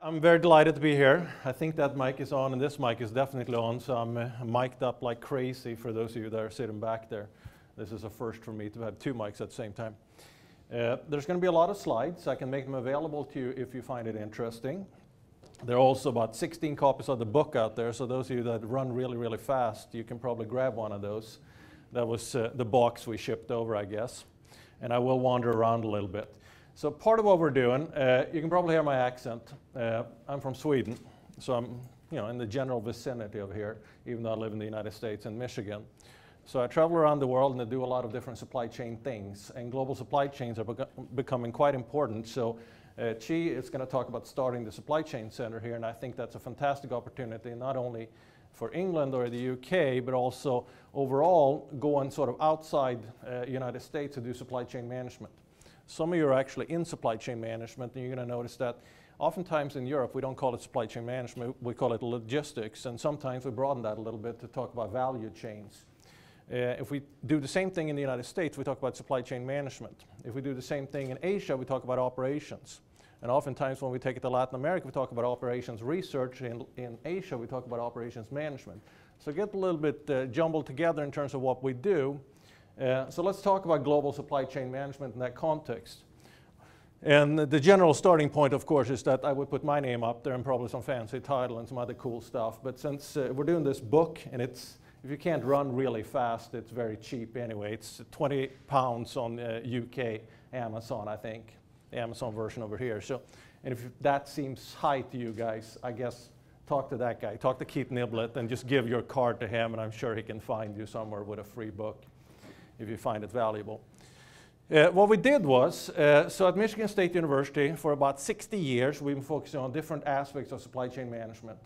I'm very delighted to be here. I think that mic is on and this mic is definitely on, so I'm mic'd up like crazy for those of you that are sitting back there. This is a first for me to have two mics at the same time. There's going to be a lot of slides. I can make them available to you if you find it interesting. There are also about 16 copies of the book out there, so those of you that run really, really fast, you can probably grab one of those. That was the box we shipped over, I guess. And I will wander around a little bit. So part of what we're doing, you can probably hear my accent. I'm from Sweden, so I'm in the general vicinity of here, even though I live in the United States in Michigan. So I travel around the world and I do a lot of different supply chain things, and global supply chains are becoming quite important. So Chi is going to talk about starting the supply chain center here, and I think that's a fantastic opportunity, not only for England or the UK, but also overall going sort of outside United States to do supply chain management. Some of you are actually in supply chain management, and you're going to notice that oftentimes in Europe we don't call it supply chain management, we call it logistics, and sometimes we broaden that a little bit to talk about value chains. If we do the same thing in the United States, we talk about supply chain management. If we do the same thing in Asia, we talk about operations. And oftentimes when we take it to Latin America, we talk about operations research. In Asia, we talk about operations management. So get a little bit jumbled together in terms of what we do. So let's talk about global supply chain management in that context. And the general starting point, of course, is that I would put my name up there and probably some fancy title and some other cool stuff. But since we're doing this book, and if you can't run really fast, it's very cheap anyway. It's £20 on UK Amazon, I think, the Amazon version over here. So, and if that seems high to you guys, I guess talk to that guy. Talk to Keith Niblett and just give your card to him, and I'm sure he can find you somewhere with a free book if you find it valuable. What we did was, so at Michigan State University, for about 60 years, we've been focusing on different aspects of supply chain management.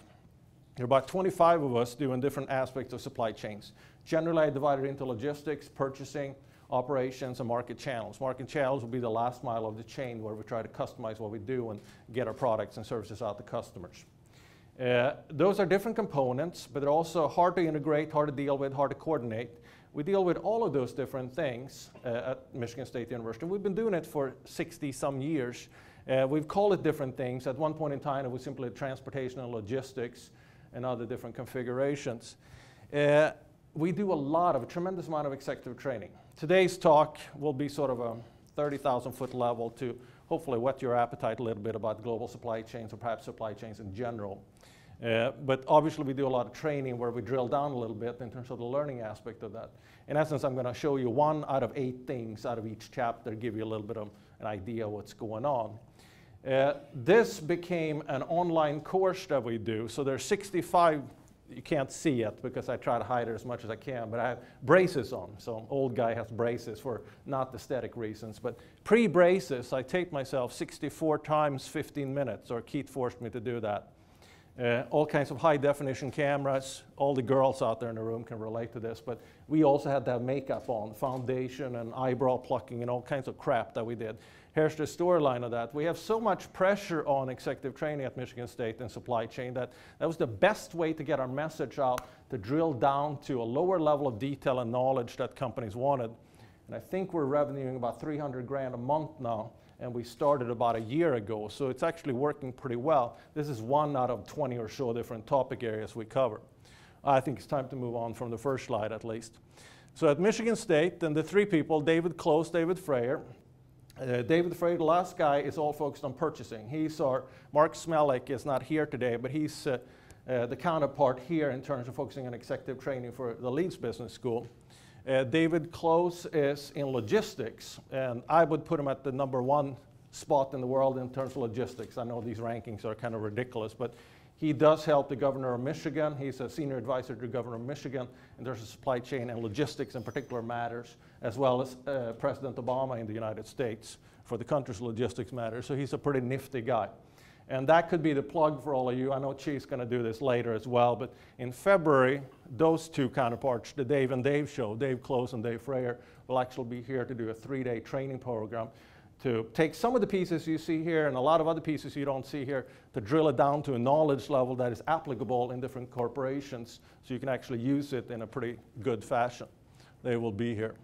There are about 25 of us doing different aspects of supply chains. Generally, I divided into logistics, purchasing, operations, and market channels. Market channels will be the last mile of the chain where we try to customize what we do and get our products and services out to customers. Those are different components, but they're also hard to integrate, hard to deal with, hard to coordinate. We deal with all of those different things at Michigan State University. We've been doing it for 60-some years. We've called it different things. At one point in time, it was simply transportation and logistics and other different configurations. We do a tremendous amount of executive training. Today's talk will be sort of a 30,000-foot level to hopefully whet your appetite a little bit about global supply chains or perhaps supply chains in general. But obviously we do a lot of training where we drill down a little bit in terms of the learning aspect of that. In essence, I'm going to show you 1 out of 8 things out of each chapter, give you a little bit of an idea of what's going on. This became an online course that we do, so there's 65, you can't see it because I try to hide it as much as I can, but I have braces on, so old guy has braces for not aesthetic reasons, but pre-braces I taped myself 64 times 15 minutes, or Keith forced me to do that. All kinds of high definition cameras. All the girls out there in the room can relate to this, but we also had to have makeup on, foundation and eyebrow plucking and all kinds of crap that we did. Here's the storyline of that. We have so much pressure on executive training at Michigan State and supply chain that was the best way to get our message out, to drill down to a lower level of detail and knowledge that companies wanted. And I think we're revenuing about 300 grand a month now, and we started about a year ago, so it's actually working pretty well. This is 1 out of 20 or so different topic areas we cover. I think it's time to move on from the first slide at least. So at Michigan State, and the 3 people, David Close, David Frayer. David Frayer, the last guy, is all focused on purchasing. Mark Smellick is not here today, but he's the counterpart here in terms of focusing on executive training for the Leeds Business School. David Close is in logistics, and I would put him at the #1 spot in the world in terms of logistics. I know these rankings are kind of ridiculous, but he does help the governor of Michigan. He's a senior advisor to the governor of Michigan in terms of supply chain and logistics in particular matters, as well as President Obama in the United States for the country's logistics matters. So he's a pretty nifty guy. And that could be the plug for all of you. I know Chi's going to do this later as well, but in February, those 2 counterparts, the Dave and Dave show, Dave Close and Dave Frayer, will actually be here to do a 3-day training program to take some of the pieces you see here and a lot of other pieces you don't see here, to drill it down to a knowledge level that is applicable in different corporations so you can actually use it in a pretty good fashion. They will be here.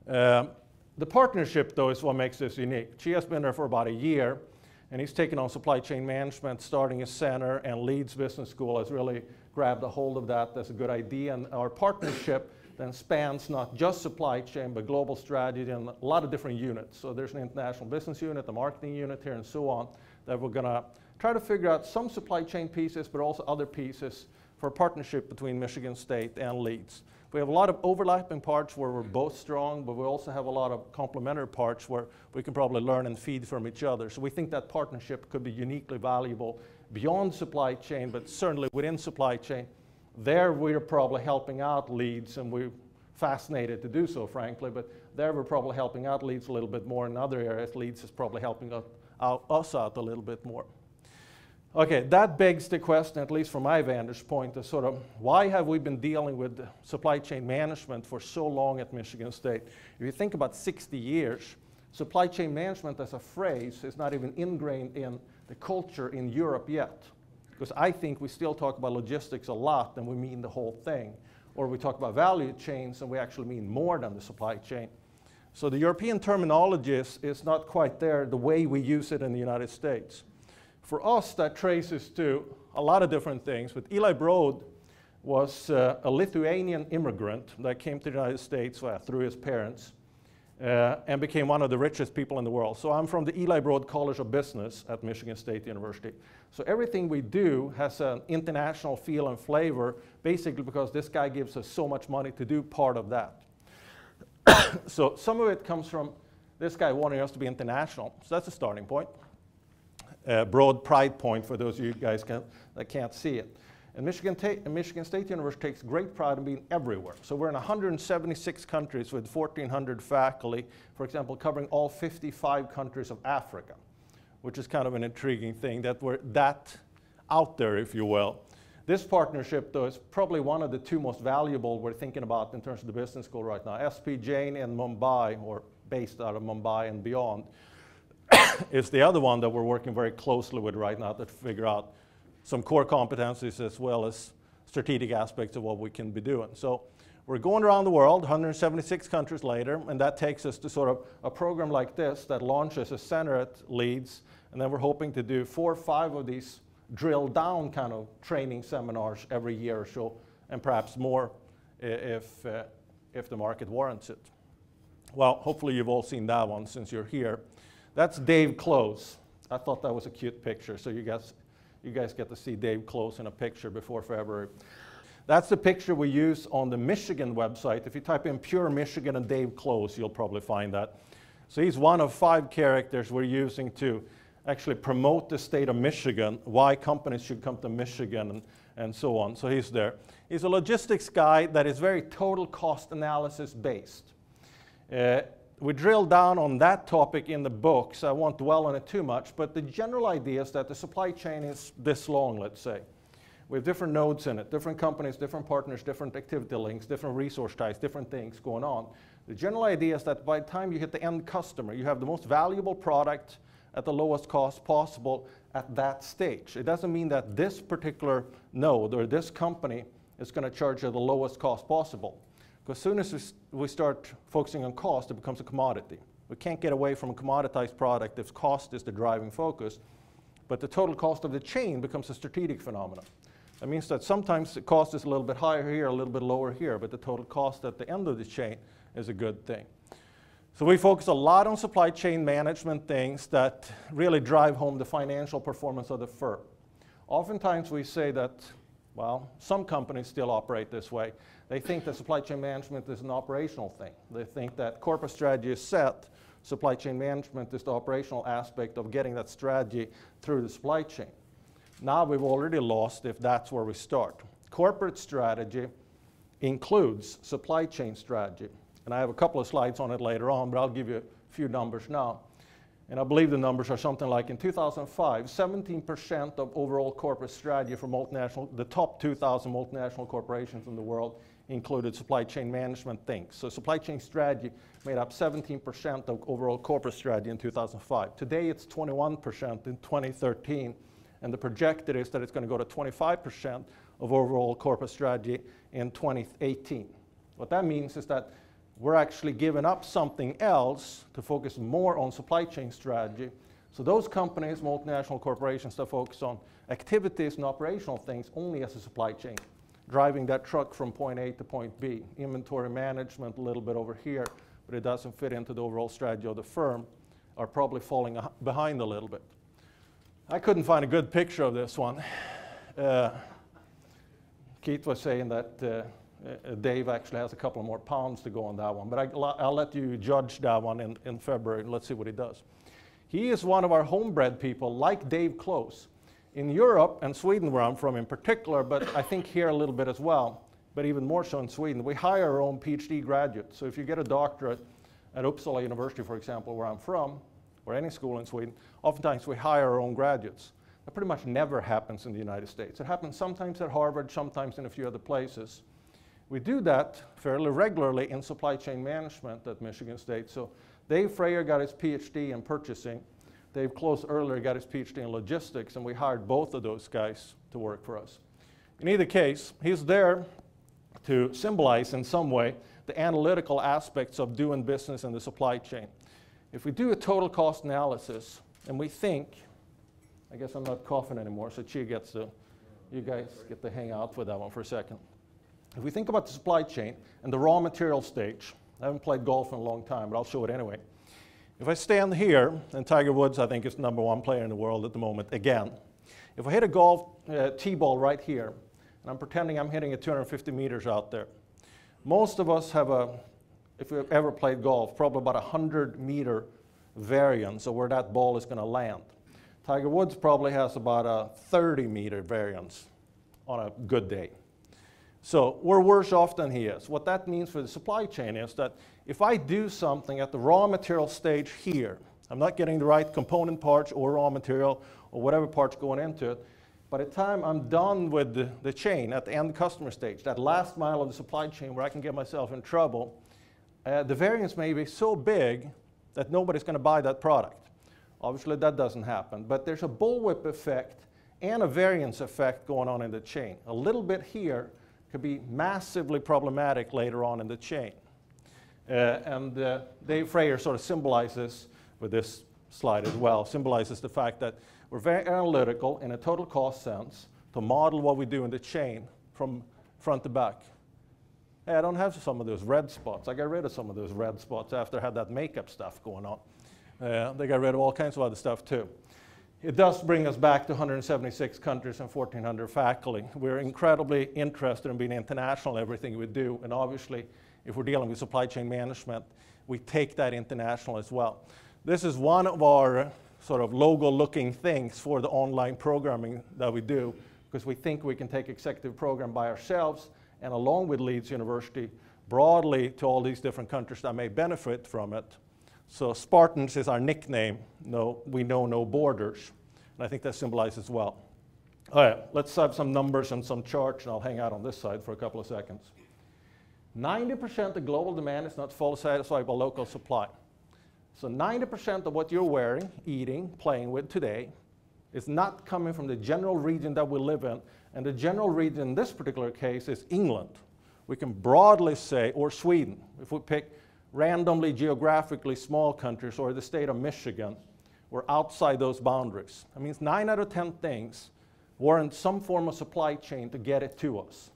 The partnership, though, is what makes this unique. Chi has been there for about a year. and he's taken on supply chain management, starting a center, and Leeds Business School has really grabbed a hold of that. That's a good idea, and our partnership then spans not just supply chain, but global strategy and a lot of different units. So there's an international business unit, a marketing unit here, and so on, that we're gonna try to figure out some supply chain pieces, but also other pieces for a partnership between Michigan State and Leeds. We have a lot of overlapping parts where we're both strong, but we also have a lot of complementary parts where we can probably learn and feed from each other. So we think that partnership could be uniquely valuable beyond supply chain, but certainly within supply chain. There we're probably helping out Leeds, and we're fascinated to do so, frankly, but there we're probably helping out Leeds a little bit more. In other areas, Leeds is probably helping us out a little bit more. Okay, that begs the question, at least from my vantage point, is sort of why have we been dealing with supply chain management for so long at Michigan State? If you think about 60 years, supply chain management as a phrase is not even ingrained in the culture in Europe yet. Because I think we still talk about logistics a lot and we mean the whole thing. Or we talk about value chains and we actually mean more than the supply chain. So the European terminology is not quite there the way we use it in the United States. For us, that traces to a lot of different things, but Eli Broad was a Lithuanian immigrant that came to the United States through his parents and became one of the richest people in the world. So I'm from the Eli Broad College of Business at Michigan State University. So everything we do has an international feel and flavor, basically because this guy gives us so much money to do part of that. So some of it comes from this guy wanting us to be international. So that's a starting point. Broad pride point for those of you guys that can't see it. And Michigan State University takes great pride in being everywhere. So we're in 176 countries with 1,400 faculty, for example, covering all 55 countries of Africa, which is kind of an intriguing thing that we're that out there, if you will. This partnership, though, is probably one of the two most valuable we're thinking about in terms of the business school right now. SP Jain in Mumbai, or based out of Mumbai and beyond, is the other one that we're working very closely with right now to figure out some core competencies as well as strategic aspects of what we can be doing. So we're going around the world, 176 countries later, and that takes us to sort of a program like this that launches a center at Leeds, and then we're hoping to do 4 or 5 of these drill down kind of training seminars every year or so, and perhaps more if the market warrants it. Well, hopefully you've all seen that one since you're here. That's Dave Close. I thought that was a cute picture, so you guys get to see Dave Close in a picture before February. That's the picture we use on the Michigan website. If you type in pure Michigan and Dave Close, you'll probably find that. So he's one of 5 characters we're using to actually promote the state of Michigan, why companies should come to Michigan, and so on. So he's there. He's a logistics guy that is very total cost analysis based. We drill down on that topic in the book, so I won't dwell on it too much, but the general idea is that the supply chain is this long, let's say. We have different nodes in it, different companies, different partners, different activity links, different resource types, different things going on. The general idea is that by the time you hit the end customer, you have the most valuable product at the lowest cost possible at that stage. It doesn't mean that this particular node or this company is going to charge you the lowest cost possible. Because as soon as we start focusing on cost, it becomes a commodity. We can't get away from a commoditized product if cost is the driving focus, but the total cost of the chain becomes a strategic phenomenon. That means that sometimes the cost is a little bit higher here, a little bit lower here, but the total cost at the end of the chain is a good thing. So we focus a lot on supply chain management things that really drive home the financial performance of the firm. Oftentimes we say that, well, some companies still operate this way. They think that supply chain management is an operational thing. They think that corporate strategy is set, supply chain management is the operational aspect of getting that strategy through the supply chain. Now we've already lost if that's where we start. Corporate strategy includes supply chain strategy. And I have a couple of slides on it later on, but I'll give you a few numbers now. And I believe the numbers are something like in 2005, 17% of overall corporate strategy for the top 2,000 multinational corporations in the world included supply chain management things. So supply chain strategy made up 17% of overall corporate strategy in 2005. Today it's 21% in 2013, and the projected is that it's going to go to 25% of overall corporate strategy in 2018. What that means is that we're actually giving up something else to focus more on supply chain strategy So those companies, multinational corporations that focus on activities and operational things only as a supply chain, driving that truck from point A to point B. Inventory management a little bit over here, but it doesn't fit into the overall strategy of the firm, are probably falling behind a little bit. I couldn't find a good picture of this one. Keith was saying that Dave actually has a couple more pounds to go on that one, but I'll let you judge that one in February, and let's see what he does. He is one of our homebred people, like Dave Close. In Europe and Sweden, where I'm from in particular, but I think here a little bit as well, but even more so in Sweden, we hire our own PhD graduates. So if you get a doctorate at Uppsala University, for example, where I'm from, or any school in Sweden, oftentimes we hire our own graduates. That pretty much never happens in the United States. It happens sometimes at Harvard, sometimes in a few other places. We do that fairly regularly in supply chain management at Michigan State. So Dave Frayer got his PhD in purchasing. Dave Close earlier got his PhD in logistics, and we hired both of those guys to work for us. In either case, he's there to symbolize in some way the analytical aspects of doing business in the supply chain. If we do a total cost analysis, and we think, I guess I'm not coughing anymore, so Chi gets to, you guys get to hang out with that one for a second. If we think about the supply chain and the raw material stage, I haven't played golf in a long time, but I'll show it anyway. If I stand here, and Tiger Woods, I think, is the #1 player in the world at the moment, again. If I hit a golf tee ball right here, and I'm pretending I'm hitting it 250 meters out there, most of us have if we've ever played golf, probably about 100-meter variance of where that ball is going to land. Tiger Woods probably has about a 30-meter variance on a good day. So we're worse off than he is. What that means for the supply chain is that if I do something at the raw material stage here, I'm not getting the right component parts or raw material or whatever parts going into it, by the time I'm done with the chain at the end customer stage, that last mile of the supply chain where I can get myself in trouble, the variance may be so big that nobody's going to buy that product. Obviously that doesn't happen, but there's a bullwhip effect and a variance effect going on in the chain. A little bit here could be massively problematic later on in the chain. Dave Frayer sort of symbolizes, with this slide as well, symbolizes the fact that we're very analytical in a total cost sense to model what we do in the chain from front to back. Hey, I don't have some of those red spots. I got rid of some of those red spots after I had that makeup stuff going on. They got rid of all kinds of other stuff too. It does bring us back to 176 countries and 1,400 faculty. We're incredibly interested in being international in everything we do, and obviously, if we're dealing with supply chain management, we take that international as well. This is one of our sort of logo-looking things for the online programming that we do, because we think we can take executive program by ourselves and along with Leeds University broadly to all these different countries that may benefit from it. So Spartans is our nickname. No, we know no borders. And I think that symbolizes well. All right, let's have some numbers and some charts, and I'll hang out on this side for a couple of seconds. 90% of global demand is not fully satisfied by local supply. So 90% of what you're wearing, eating, playing with today is not coming from the general region that we live in. And the general region in this particular case is England. We can broadly say, or Sweden, if we pick randomly geographically small countries, or the state of Michigan, we're outside those boundaries. That means 9 out of 10 things warrant some form of supply chain to get it to us.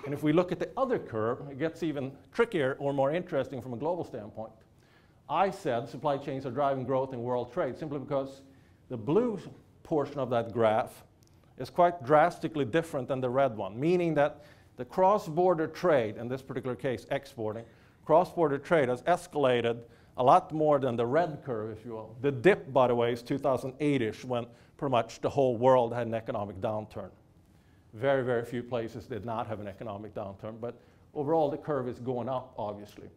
And if we look at the other curve, it gets even trickier or more interesting from a global standpoint. I said supply chains are driving growth in world trade simply because the blue portion of that graph is quite drastically different than the red one, meaning that the cross-border trade, in this particular case exporting, cross-border trade has escalated a lot more than the red curve, if you will. The dip, by the way, is 2008-ish, when pretty much the whole world had an economic downturn. Very, very few places did not have an economic downturn, but overall the curve is going up, obviously.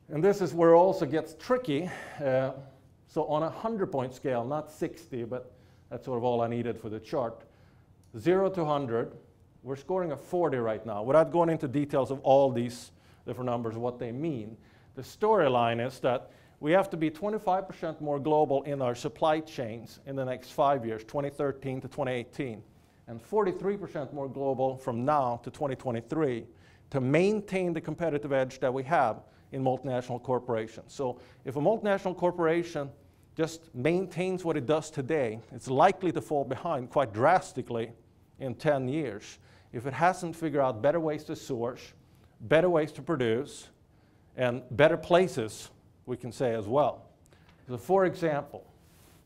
And this is where it also gets tricky. So on a 100-point scale, not 60, but that's sort of all I needed for the chart, 0 to 100, we're scoring a 40 right now. Without going into details of all these different numbers, what they mean, the storyline is that we have to be 25% more global in our supply chains in the next 5 years, 2013 to 2018, and 43% more global from now to 2023 to maintain the competitive edge that we have in multinational corporations. So if a multinational corporation just maintains what it does today, it's likely to fall behind quite drastically in 10 years if it hasn't figured out better ways to source, better ways to produce, and better places, we can say as well. So for example,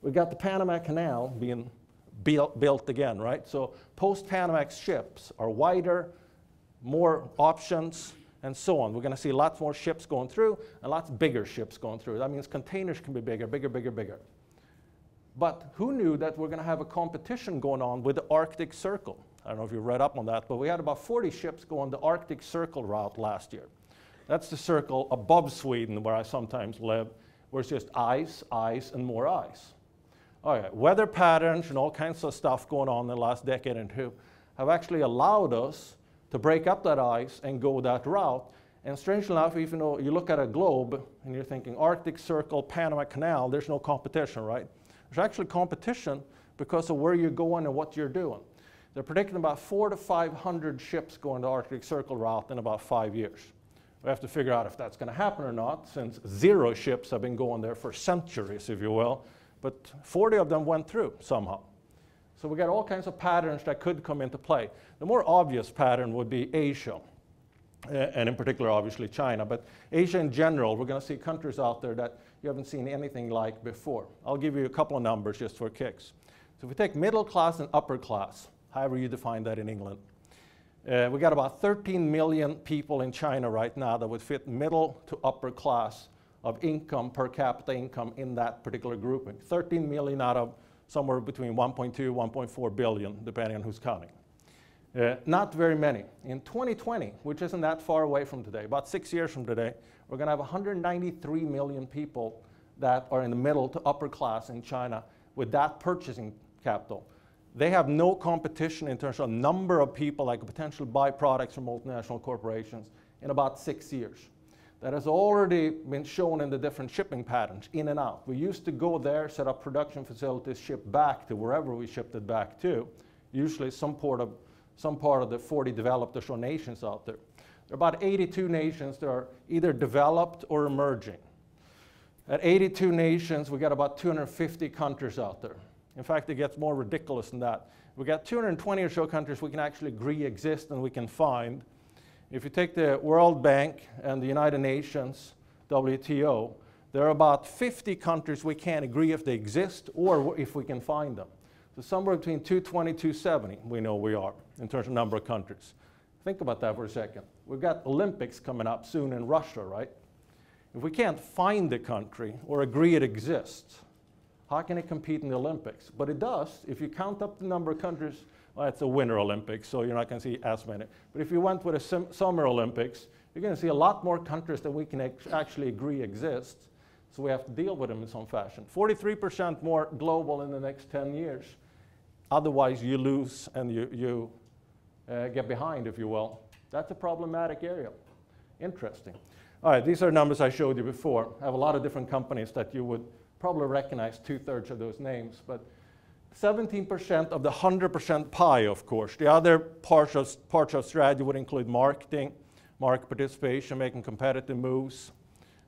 we've got the Panama Canal being built again, right? So post-Panamax ships are wider, more options, and so on. We're going to see lots more ships going through and lots bigger ships going through. That means containers can be bigger, bigger, bigger, bigger. But who knew that we're going to have a competition going on with the Arctic Circle? I don't know if you read up on that, but we had about 40 ships go on the Arctic Circle route last year. That's the circle above Sweden, where I sometimes live, where it's just ice, ice, and more ice. All right, weather patterns and all kinds of stuff going on in the last decade and two have actually allowed us to break up that ice and go that route. And strangely enough, even though you look at a globe and you're thinking Arctic Circle, Panama Canal, there's no competition, right? There's actually competition because of where you're going and what you're doing. They're predicting about 400 to 500 ships going the Arctic Circle route in about 5 years. We have to figure out if that's going to happen or not, since 0 ships have been going there for centuries, if you will, but 40 of them went through somehow. So we got all kinds of patterns that could come into play. The more obvious pattern would be Asia, and in particular, obviously, China. But Asia in general, we're going to see countries out there that you haven't seen anything like before. I'll give you a couple of numbers just for kicks. So if we take middle class and upper class, however you define that in England, we got about 13 million people in China right now that would fit middle to upper class of income, per capita income in that particular grouping. 13 million out of somewhere between 1.2, 1.4 billion, depending on who's counting. Not very many. In 2020, which isn't that far away from today, about 6 years from today, we're going to have 193 million people that are in the middle to upper class in China with that purchasing capital. They have no competition in terms of number of people that could potentially buy products from multinational corporations in about 6 years. That has already been shown in the different shipping patterns, in and out. We used to go there, set up production facilities, ship back to wherever we shipped it back to, usually some part of the 40 developed or so nations out there. There are about 82 nations that are either developed or emerging. At 82 nations, we got about 250 countries out there. In fact, it gets more ridiculous than that. We got 220 or so countries we can actually agree exist and we can find. If you take the World Bank and the United Nations, WTO, there are about 50 countries we can't agree if they exist or if we can find them. So somewhere between 220 and 270 we know we are in terms of number of countries. Think about that for a second. We've got Olympics coming up soon in Russia, right? If we can't find the country or agree it exists, how can it compete in the Olympics? But it does. If you count up the number of countries, well, it's a Winter Olympics, so you're not going to see as many. But if you went with a Summer Olympics, you're going to see a lot more countries that we can actually agree exist. So we have to deal with them in some fashion. 43% more global in the next 10 years. Otherwise, you lose and you get behind, if you will. That's a problematic area. Interesting. All right, these are numbers I showed you before. I have a lot of different companies that you would probably recognize 2/3 of those names. But 17% of the 100% pie, of course. The other parts of strategy would include marketing, market participation, making competitive moves.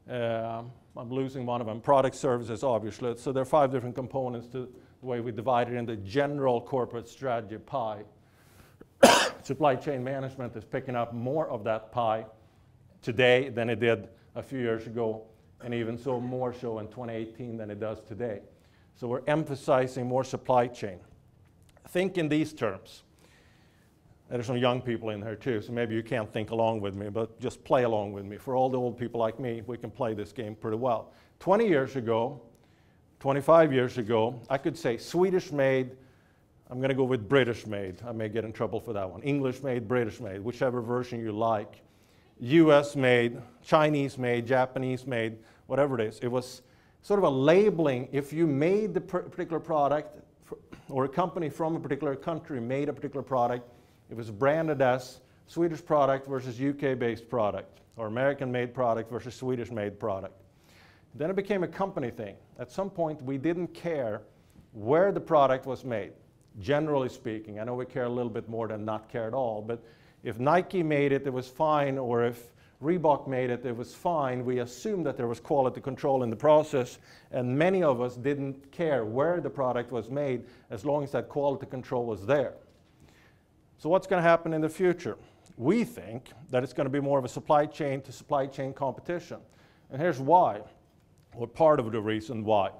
I'm losing one of them. Product services, obviously. So there are 5 different components to the way we divide it into general corporate strategy pie. Supply chain management is picking up more of that pie today than it did a few years ago, and even so more so in 2018 than it does today. So we're emphasizing more supply chain. Think in these terms. There's some young people in here too, so maybe you can't think along with me, but just play along with me. For all the old people like me, we can play this game pretty well. 20 years ago, 25 years ago, I could say Swedish made, I'm going to go with British made. I may get in trouble for that one. English made, British made, whichever version you like. US made, Chinese made, Japanese made, whatever it is. It was sort of a labeling. If you made the particular product, or a company from a particular country made a particular product, it was branded as Swedish product versus UK-based product, or American-made product versus Swedish-made product. Then it became a company thing. At some point, we didn't care where the product was made, generally speaking. I know we care a little bit more than not care at all, but if Nike made it, it was fine, or if Reebok made it, it was fine. We assumed that there was quality control in the process, and many of us didn't care where the product was made as long as that quality control was there. So what's going to happen in the future? We think that it's going to be more of a supply chain to supply chain competition. And here's why, or part of the reason why.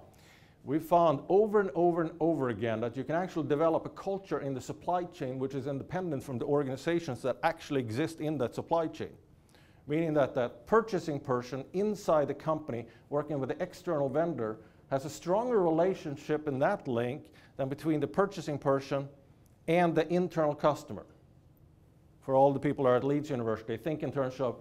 We found over and over and over again that you can actually develop a culture in the supply chain which is independent from the organizations that actually exist in that supply chain. Meaning that that purchasing person inside the company working with the external vendor has a stronger relationship in that link than between the purchasing person and the internal customer. For all the people who are at Leeds University, think in terms of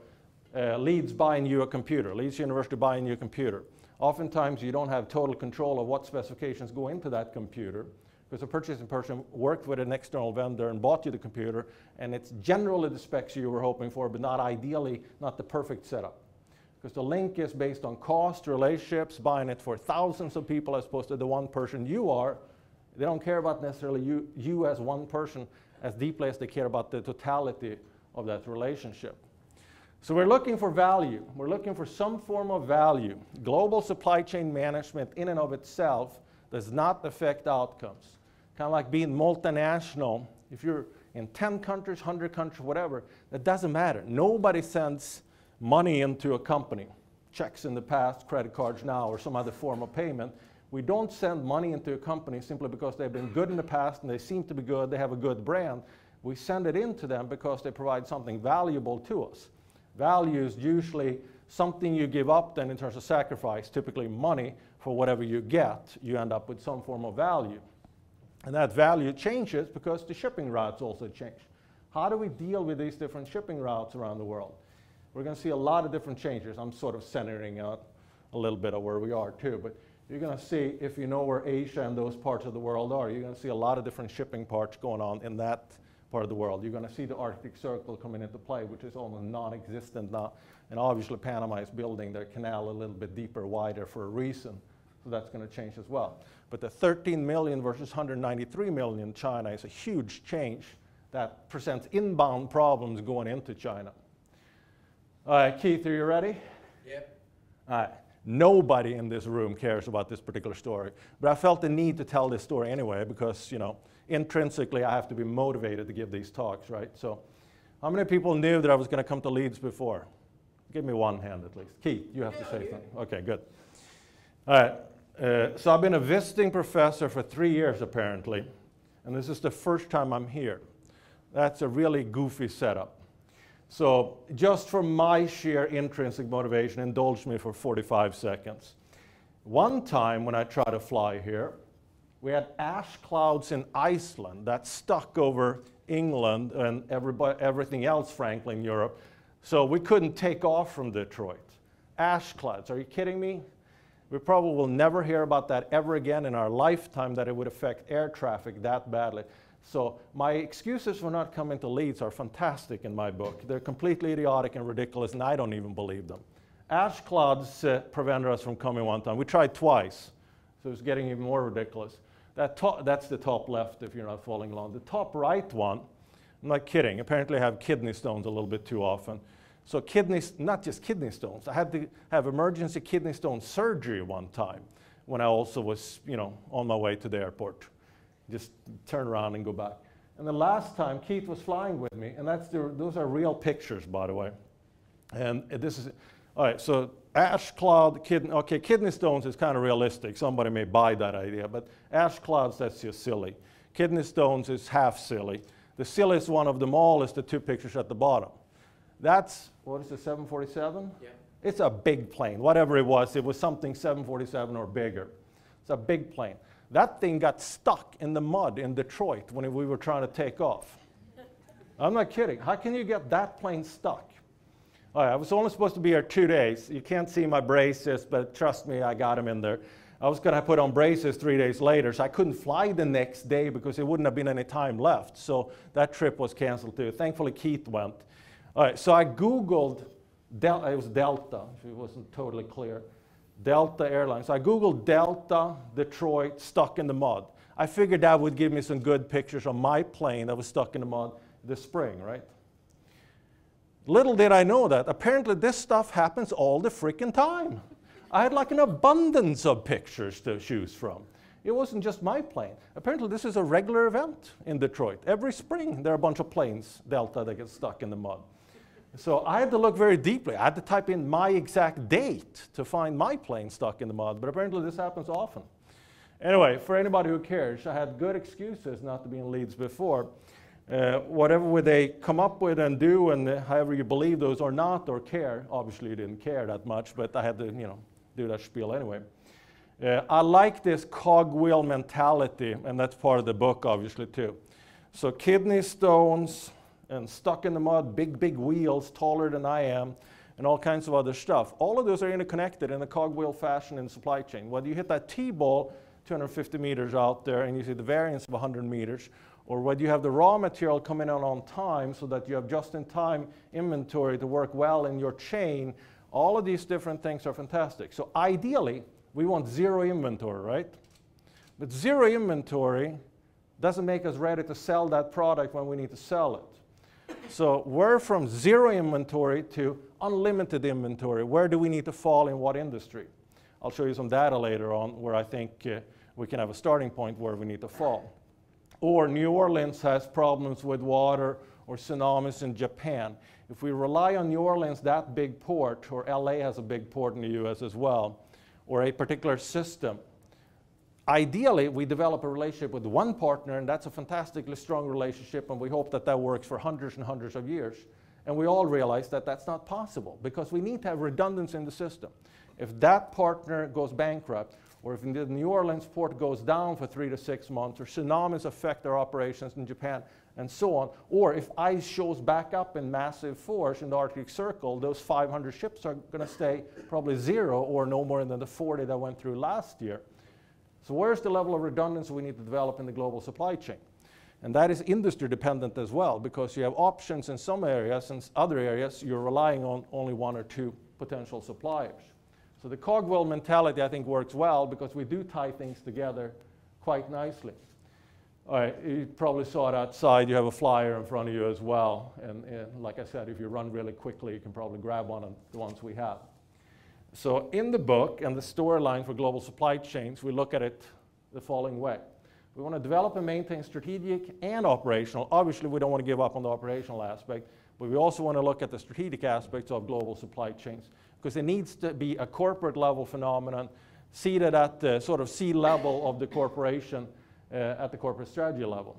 Leeds buying you a computer, Leeds University buying you a computer. Oftentimes you don't have total control of what specifications go into that computer because the purchasing person worked with an external vendor and bought you the computer, and it's generally the specs you were hoping for, but not ideally, not the perfect setup. Because the link is based on cost, relationships, buying it for thousands of people as opposed to the one person you are. They don't care about necessarily you as one person as deeply as they care about the totality of that relationship. So we're looking for value. We're looking for some form of value. Global supply chain management in and of itself does not affect outcomes. Kind of like being multinational. If you're in 10 countries, 100 countries, whatever, that doesn't matter. Nobody sends money into a company. Checks in the past, credit cards now, or some other form of payment. We don't send money into a company simply because they've been good in the past and they seem to be good, they have a good brand. We send it into them because they provide something valuable to us. Value is usually something you give up then in terms of sacrifice, typically money. For whatever you get, you end up with some form of value. And that value changes because the shipping routes also change. How do we deal with these different shipping routes around the world? We're going to see a lot of different changes. I'm sort of centering out a little bit of where we are too, but you're going to see, if you know where Asia and those parts of the world are, you're going to see a lot of different shipping parts going on in that part of the world. You're going to see the Arctic Circle coming into play, which is almost non-existent now. And obviously Panama is building their canal a little bit deeper, wider for a reason. So that's going to change as well. But the 13 million versus 193 million in China is a huge change that presents inbound problems going into China. All right, Keith, are you ready? Yep. All right. Nobody in this room cares about this particular story. But I felt the need to tell this story anyway because, you know, intrinsically I have to be motivated to give these talks, right? So how many people knew that I was going to come to Leeds before? Give me one hand at least. Keith, you have to say something. Okay, good. All right. So I've been a visiting professor for 3 years apparently, and this is the first time I'm here. That's a really goofy setup. So just for my sheer intrinsic motivation, indulge me for 45 seconds. One time when I tried to fly here, we had ash clouds in Iceland that stuck over England and everything else, frankly, in Europe. So we couldn't take off from Detroit. Ash clouds, are you kidding me? We probably will never hear about that ever again in our lifetime, that it would affect air traffic that badly. So my excuses for not coming to Leeds are fantastic in my book. They're completely idiotic and ridiculous, and I don't even believe them. Ash clouds prevented us from coming one time. We tried twice, so it's getting even more ridiculous. That's the top left if you're not following along. The top right one, I'm not kidding, apparently I have kidney stones a little bit too often. So kidneys, not just kidney stones, I had to have emergency kidney stone surgery one time when I also was, you know, on my way to the airport. Just turn around and go back. And the last time Keith was flying with me, and those are real pictures, by the way. And this is, all right, so ash cloud, kidney stones is kind of realistic. Somebody may buy that idea, but ash clouds, that's just silly. Kidney stones is half silly. The silliest one of them all is the two pictures at the bottom. That's, what is it, 747? Yeah. It's a big plane. Whatever it was something 747 or bigger. It's a big plane. That thing got stuck in the mud in Detroit when we were trying to take off. I'm not kidding. How can you get that plane stuck? All right, I was only supposed to be here 2 days. You can't see my braces, but trust me, I got them in there. I was going to put on braces 3 days later, so I couldn't fly the next day because there wouldn't have been any time left. So that trip was canceled too. Thankfully, Keith went. All right, so I Googled, it was Delta, if it wasn't totally clear. Delta Airlines. So I Googled Delta, Detroit, stuck in the mud. I figured that would give me some good pictures of my plane that was stuck in the mud this spring, right? Little did I know that. Apparently this stuff happens all the freaking time. I had like an abundance of pictures to choose from. It wasn't just my plane. Apparently this is a regular event in Detroit. Every spring there are a bunch of planes, Delta, that get stuck in the mud. So I had to look very deeply. I had to type in my exact date to find my plane stuck in the mud, but apparently this happens often. Anyway, for anybody who cares, I had good excuses not to be in Leeds before. Whatever they come up with and do, and however you believe those or not, or care, obviously you didn't care that much, but I had to, do that spiel anyway. I like this cogwheel mentality, and that's part of the book, obviously, too. So kidney stones, and stuck in the mud, big wheels, taller than I am, and all kinds of other stuff. All of those are interconnected in a cogwheel fashion in the supply chain. Whether you hit that T-ball 250 meters out there and you see the variance of 100 meters, or whether you have the raw material coming in on time so that you have just-in-time inventory to work well in your chain, all of these different things are fantastic. So ideally, we want zero inventory, right? But zero inventory doesn't make us ready to sell that product when we need to sell it. So we're from zero inventory to unlimited inventory. Where do we need to fall in what industry? I'll show you some data later on where I think we can have a starting point where we need to fall. Or New Orleans has problems with water, or tsunamis in Japan. If we rely on New Orleans, that big port, or LA has a big port in the US as well, or a particular system, ideally, we develop a relationship with one partner, and that's a fantastically strong relationship, and we hope that that works for hundreds and hundreds of years. And we all realize that that's not possible, because we need to have redundancy in the system. If that partner goes bankrupt, or if the New Orleans port goes down for 3 to 6 months, or tsunamis affect our operations in Japan, and so on, or if ice shows back up in massive force in the Arctic Circle, those 500 ships are going to stay probably zero, or no more than the 40 that went through last year. So where's the level of redundancy we need to develop in the global supply chain? And that is industry dependent as well, because you have options in some areas, and other areas you're relying on only 1 or 2 potential suppliers. So the cogwheel mentality, I think, works well because we do tie things together quite nicely. All right, you probably saw it outside. You have a flyer in front of you as well. And like I said, if you run really quickly, you can probably grab one of the ones we have. So in the book and the storyline for global supply chains, we look at it the following way. We want to develop and maintain strategic and operational. Obviously, we don't want to give up on the operational aspect, but we also want to look at the strategic aspects of global supply chains, because it needs to be a corporate level phenomenon seated at the sort of C-level of the corporation at the corporate strategy level.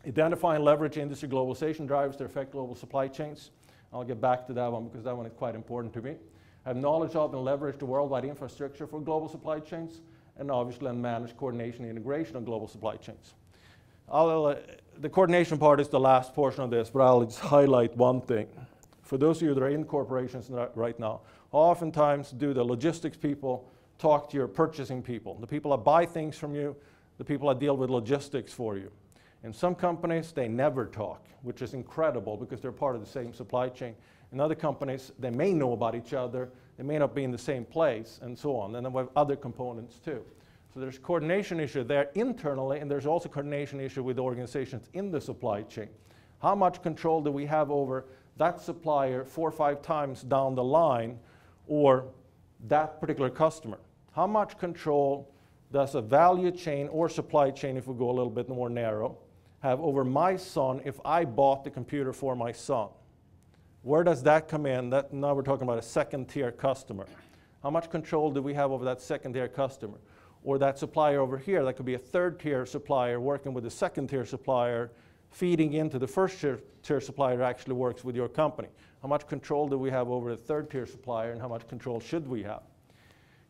Identify and leverage industry globalization drivers to affect global supply chains. I'll get back to that one because that one is quite important to me. Have knowledge of and leverage the worldwide infrastructure for global supply chains, and obviously manage coordination and integration of global supply chains. The coordination part is the last portion of this, but I'll just highlight one thing. For those of you that are in corporations right now, oftentimes do the logistics people talk to your purchasing people, the people that buy things from you, the people that deal with logistics for you. In some companies, they never talk, which is incredible because they're part of the same supply chain. In other companies, they may know about each other, they may not be in the same place, and so on. And then we have other components too. So there's coordination issue there internally, and there's also coordination issue with the organizations in the supply chain. How much control do we have over that supplier 4 or 5 times down the line, or that particular customer? How much control does a value chain or supply chain, if we go a little bit more narrow, have over my son if I bought the computer for my son? Where does that come in? Now we're talking about a second-tier customer. How much control do we have over that second-tier customer? Or that supplier over here, that could be a third-tier supplier working with a second-tier supplier, feeding into the first-tier supplier that actually works with your company. How much control do we have over the third-tier supplier, and how much control should we have?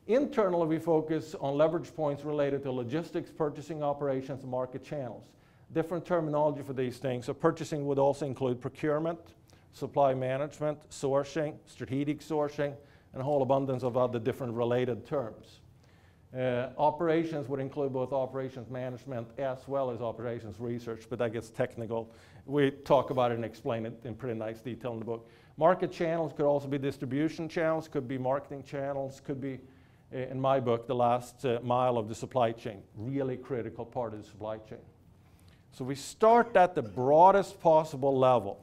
Internally, we focus on leverage points related to logistics, purchasing operations, and market channels. Different terminology for these things. So purchasing would also include procurement, supply management, sourcing, strategic sourcing, and a whole abundance of other different related terms. Operations would include both operations management as well as operations research, but that gets technical. We talk about it and explain it in pretty nice detail in the book. Market channels could also be distribution channels, could be marketing channels, could be, in my book, the last mile of the supply chain, really critical part of the supply chain. So we start at the broadest possible level.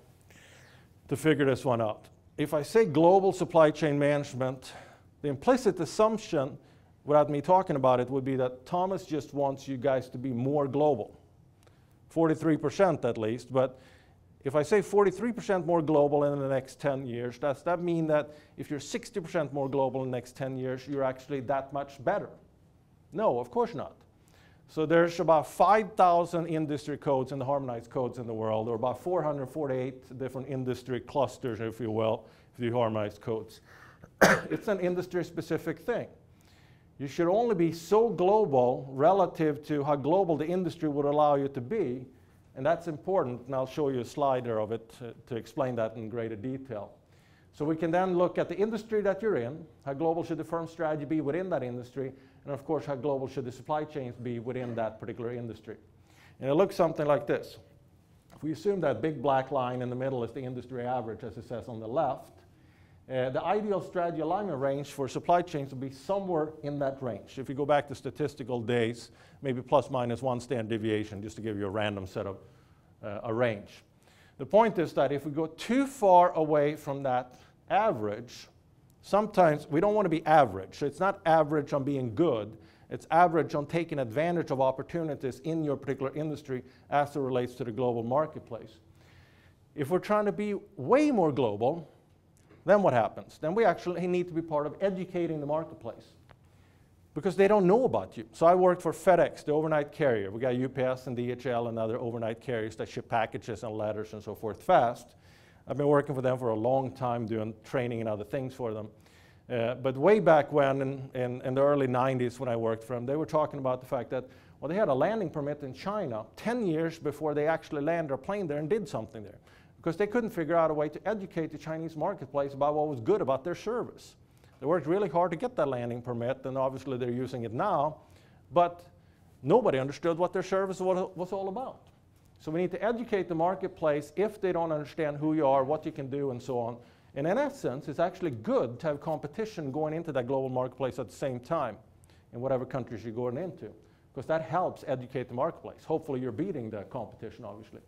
to figure this one out. If I say global supply chain management, the implicit assumption, without me talking about it, would be that Thomas just wants you guys to be more global. 43% at least, but if I say 43% more global in the next 10 years, does that mean that if you're 60% more global in the next 10 years, you're actually that much better? No, of course not. So there's about 5,000 industry codes and harmonized codes in the world, or about 448 different industry clusters, if you will, if you harmonized codes. It's an industry-specific thing. You should only be so global relative to how global the industry would allow you to be, and that's important, and I'll show you a slide there of it to explain that in greater detail. So we can then look at the industry that you're in, how global should the firm's strategy be within that industry, and of course how global should the supply chains be within that particular industry. And it looks something like this. If we assume that big black line in the middle is the industry average, as it says on the left, the ideal strategy alignment range for supply chains will be somewhere in that range. If you go back to statistical days, maybe plus minus 1 standard deviation, just to give you a random set of a range. The point is that if we go too far away from that average, sometimes we don't want to be average. So it's not average on being good. It's average on taking advantage of opportunities in your particular industry as it relates to the global marketplace. If we're trying to be way more global, then what happens? Then we actually need to be part of educating the marketplace because they don't know about you. So I worked for FedEx, the overnight carrier. We got UPS and DHL and other overnight carriers that ship packages and letters and so forth fast. I've been working for them for a long time doing training and other things for them. But way back when, in the early 90s when I worked for them, they were talking about the fact that, well, they had a landing permit in China 10 years before they actually landed their plane there and did something there, because they couldn't figure out a way to educate the Chinese marketplace about what was good about their service. They worked really hard to get that landing permit, and obviously they're using it now, but nobody understood what their service was all about. So we need to educate the marketplace if they don't understand who you are, what you can do, and so on. And in essence, it's actually good to have competition going into that global marketplace at the same time in whatever countries you're going into, because that helps educate the marketplace. Hopefully you're beating the competition, obviously.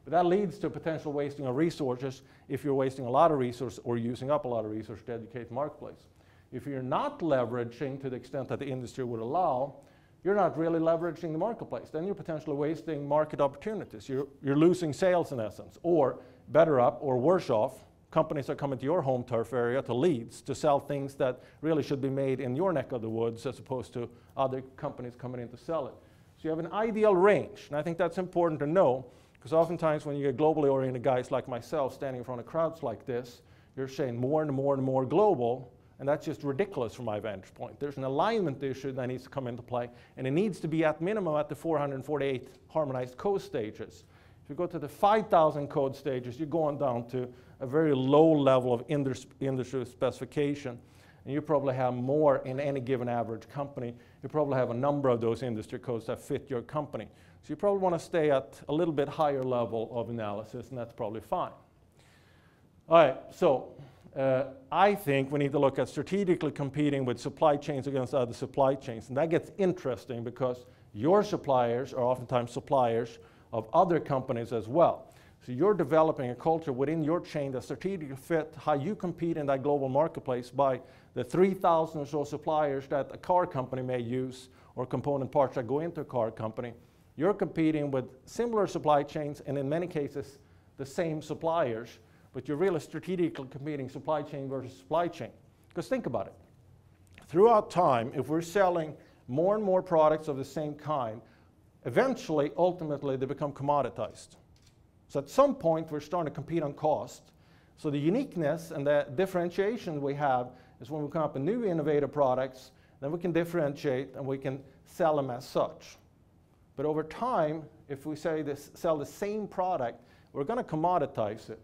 But that leads to potential wasting of resources if you're wasting a lot of resources or using up a lot of resources to educate the marketplace. If you're not leveraging to the extent that the industry would allow, you're not really leveraging the marketplace. Then you're potentially wasting market opportunities. You're losing sales in essence, or better up or worse off, companies are coming to your home turf area, to Leeds, to sell things that really should be made in your neck of the woods as opposed to other companies coming in to sell it. So you have an ideal range, and I think that's important to know, because oftentimes when you get globally oriented guys like myself standing in front of crowds like this, you're saying more and more and more global, and that's just ridiculous from my vantage point. There's an alignment issue that needs to come into play, and it needs to be at minimum at the 448 harmonized code stages. If you go to the 5,000 code stages, you're going down to a very low level of industry specification, and you probably have more in any given average company. You probably have a number of those industry codes that fit your company. So you probably want to stay at a little bit higher level of analysis, and that's probably fine. All right, so I think we need to look at strategically competing with supply chains against other supply chains, and that gets interesting because your suppliers are oftentimes suppliers of other companies as well. So you're developing a culture within your chain that strategically fit how you compete in that global marketplace by the 3,000 or so suppliers that a car company may use, or component parts that go into a car company. You're competing with similar supply chains, and in many cases, the same suppliers, but you're really strategically competing supply chain versus supply chain. Because think about it. Throughout time, if we're selling more and more products of the same kind, eventually, ultimately, they become commoditized. So at some point, we're starting to compete on cost. So the uniqueness and the differentiation we have is when we come up with new innovative products, then we can differentiate and we can sell them as such. But over time, if we say sell the same product, we're going to commoditize it.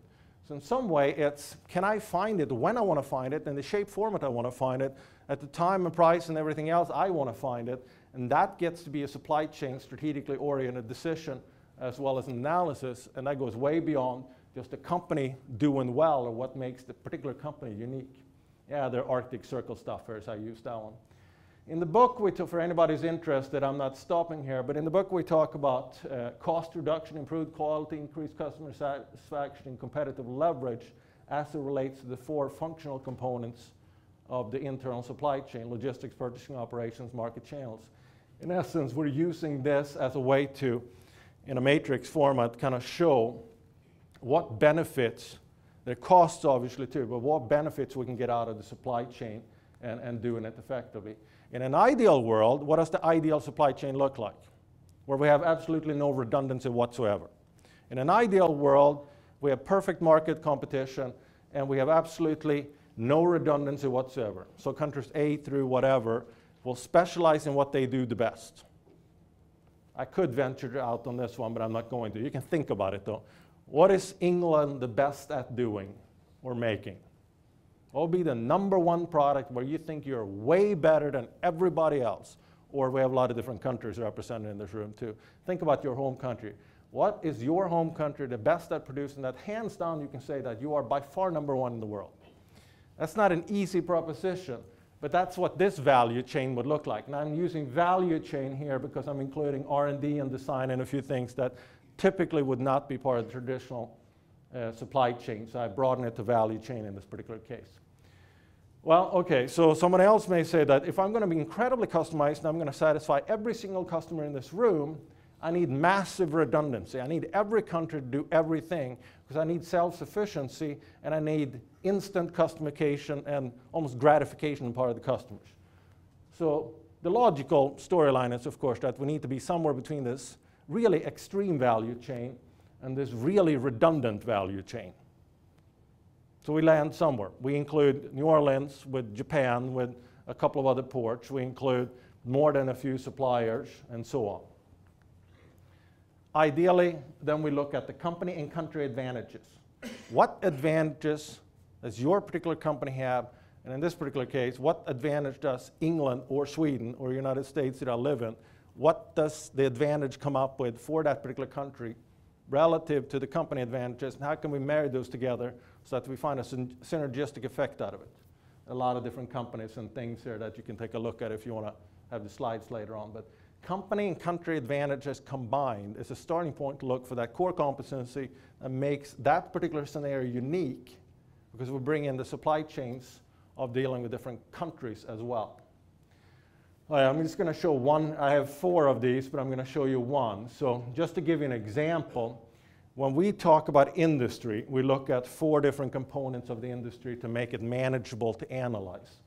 So in some way, it's can I find it when I want to find it, in the shape, format I want to find it, at the time and price and everything else I want to find it. And that gets to be a supply chain strategically oriented decision as well as an analysis, and that goes way beyond just a company doing well or what makes the particular company unique. Yeah, the Arctic Circle stuff, as I used that one. In the book, for anybody who's interested, I'm not stopping here, but in the book we talk about cost reduction, improved quality, increased customer satisfaction, and competitive leverage as it relates to the 4 functional components of the internal supply chain: logistics, purchasing, operations, market channels. In essence, we're using this as a way to, in a matrix format, kind of show what benefits, there are costs obviously too, but what benefits we can get out of the supply chain and doing it effectively. In an ideal world, what does the ideal supply chain look like? Where we have absolutely no redundancy whatsoever. In an ideal world, we have perfect market competition and we have absolutely no redundancy whatsoever. So countries A through whatever will specialize in what they do the best. I could venture out on this one, but I'm not going to. You can think about it though. What is England the best at doing or making? What will be the #1 product where you think you're way better than everybody else? Or we have a lot of different countries represented in this room too. Think about your home country. What is your home country the best at producing that? Hands down, you can say that you are by far #1 in the world. That's not an easy proposition, but that's what this value chain would look like. And I'm using value chain here because I'm including R&D and design and a few things that typically would not be part of the traditional supply chain. So I broaden it to value chain in this particular case. Well, okay, so someone else may say that if I'm going to be incredibly customized and I'm going to satisfy every single customer in this room, I need massive redundancy. I need every country to do everything because I need self-sufficiency and I need instant customization and almost gratification on part of the customers. So the logical storyline is, of course, that we need to be somewhere between this really extreme value chain and this really redundant value chain. So we land somewhere. We include New Orleans with Japan, with a couple of other ports. We include more than a few suppliers, and so on. Ideally, then we look at the company and country advantages. What advantages does your particular company have? And in this particular case, what advantage does England or Sweden or United States that I live in, what does the advantage come up with for that particular country relative to the company advantages, and how can we marry those together so that we find a synergistic effect out of it? A lot of different companies and things here that you can take a look at if you want to have the slides later on. But company and country advantages combined is a starting point to look for that core competency that makes that particular scenario unique, because we bring in the supply chains of dealing with different countries as well. I'm just going to show one. I have 4 of these, but I'm going to show you one. So just to give you an example, when we talk about industry, we look at 4 different components of the industry to make it manageable to analyze.